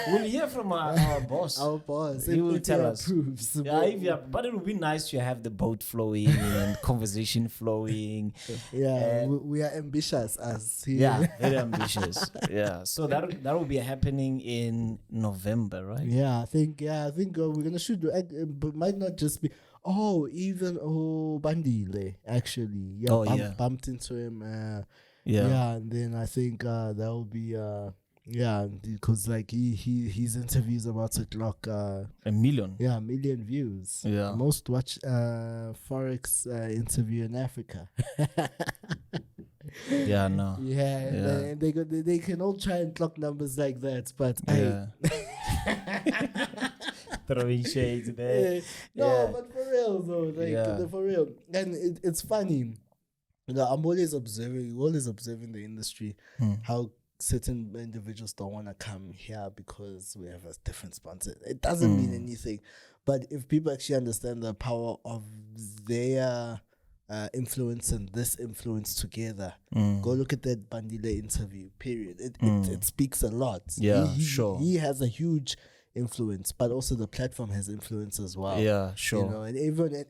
we'll hear from our boss. Our boss. He will tell us. Approves, but it would be nice to have the boat flowing and conversation flowing. Yeah, we are ambitious as here. Yeah, very ambitious. Yeah, so that will be happening in November, right? Yeah, I think we're gonna shoot. But might not just be. Bandile actually. Yeah, bumped into him. And then I think that will be because like his interviews about to clock 1 million. Yeah, 1 million views. Yeah, most watched Forex interview in Africa. Yeah, no. Yeah. They can all try and clock numbers like that, but throwing shades there. But for real though, for real, and it's funny. I'm always observing the industry, how certain individuals don't want to come here because we have a different sponsor. It doesn't mean anything. But if people actually understand the power of their influence and this influence together, go look at that Bandile interview, period. It speaks a lot. Yeah, He has a huge influence, but also the platform has influence as well. Yeah, sure. You know, and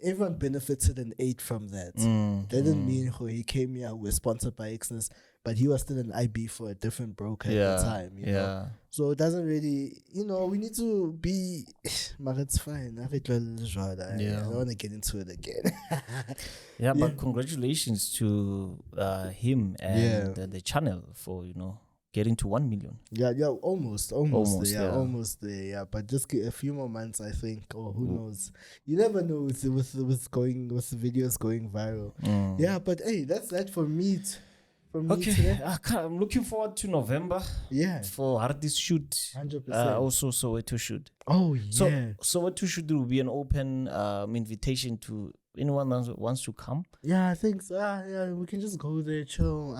everyone benefited and ate from that. That didn't mean he came here, we're sponsored by Xness, but he was still an IB for a different broker at the time. You know? So it doesn't really, we need to be, but it's fine. I don't want to get into it again. But congratulations to him and the channel for, getting to 1 million. Almost there. But just a few more months, I think, or who knows. You never know with the videos going viral. But hey, that's that for me. Today. I'm looking forward to November. For Hardis shoot. 100%. Also Soweto shoot. Oh yeah. So Soweto shoot will be an open invitation to anyone that wants to come. Yeah, I think so. We can just go there, chill.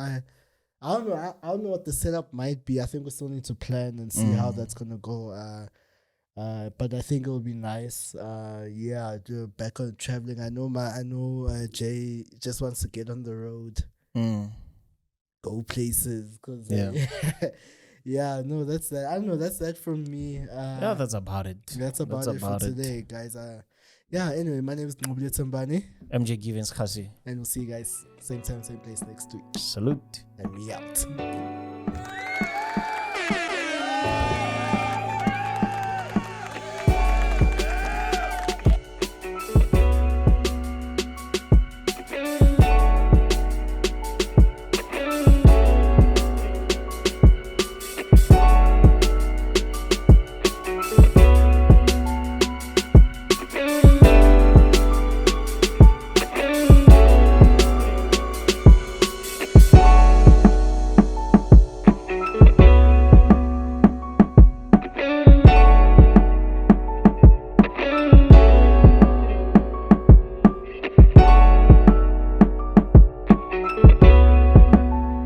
I don't know what the setup might be. I think we still need to plan and see how that's gonna go. But I think it'll be nice. Back on traveling. I know Jay just wants to get on the road, go places. That's that. I don't know. That's that from me. That's about it. That's about it for today, guys. Yeah, anyway, my name is Nqobile Tembane, MJ Givens Kgasi. and we'll see you guys same time, same place next week. Salute. And we out.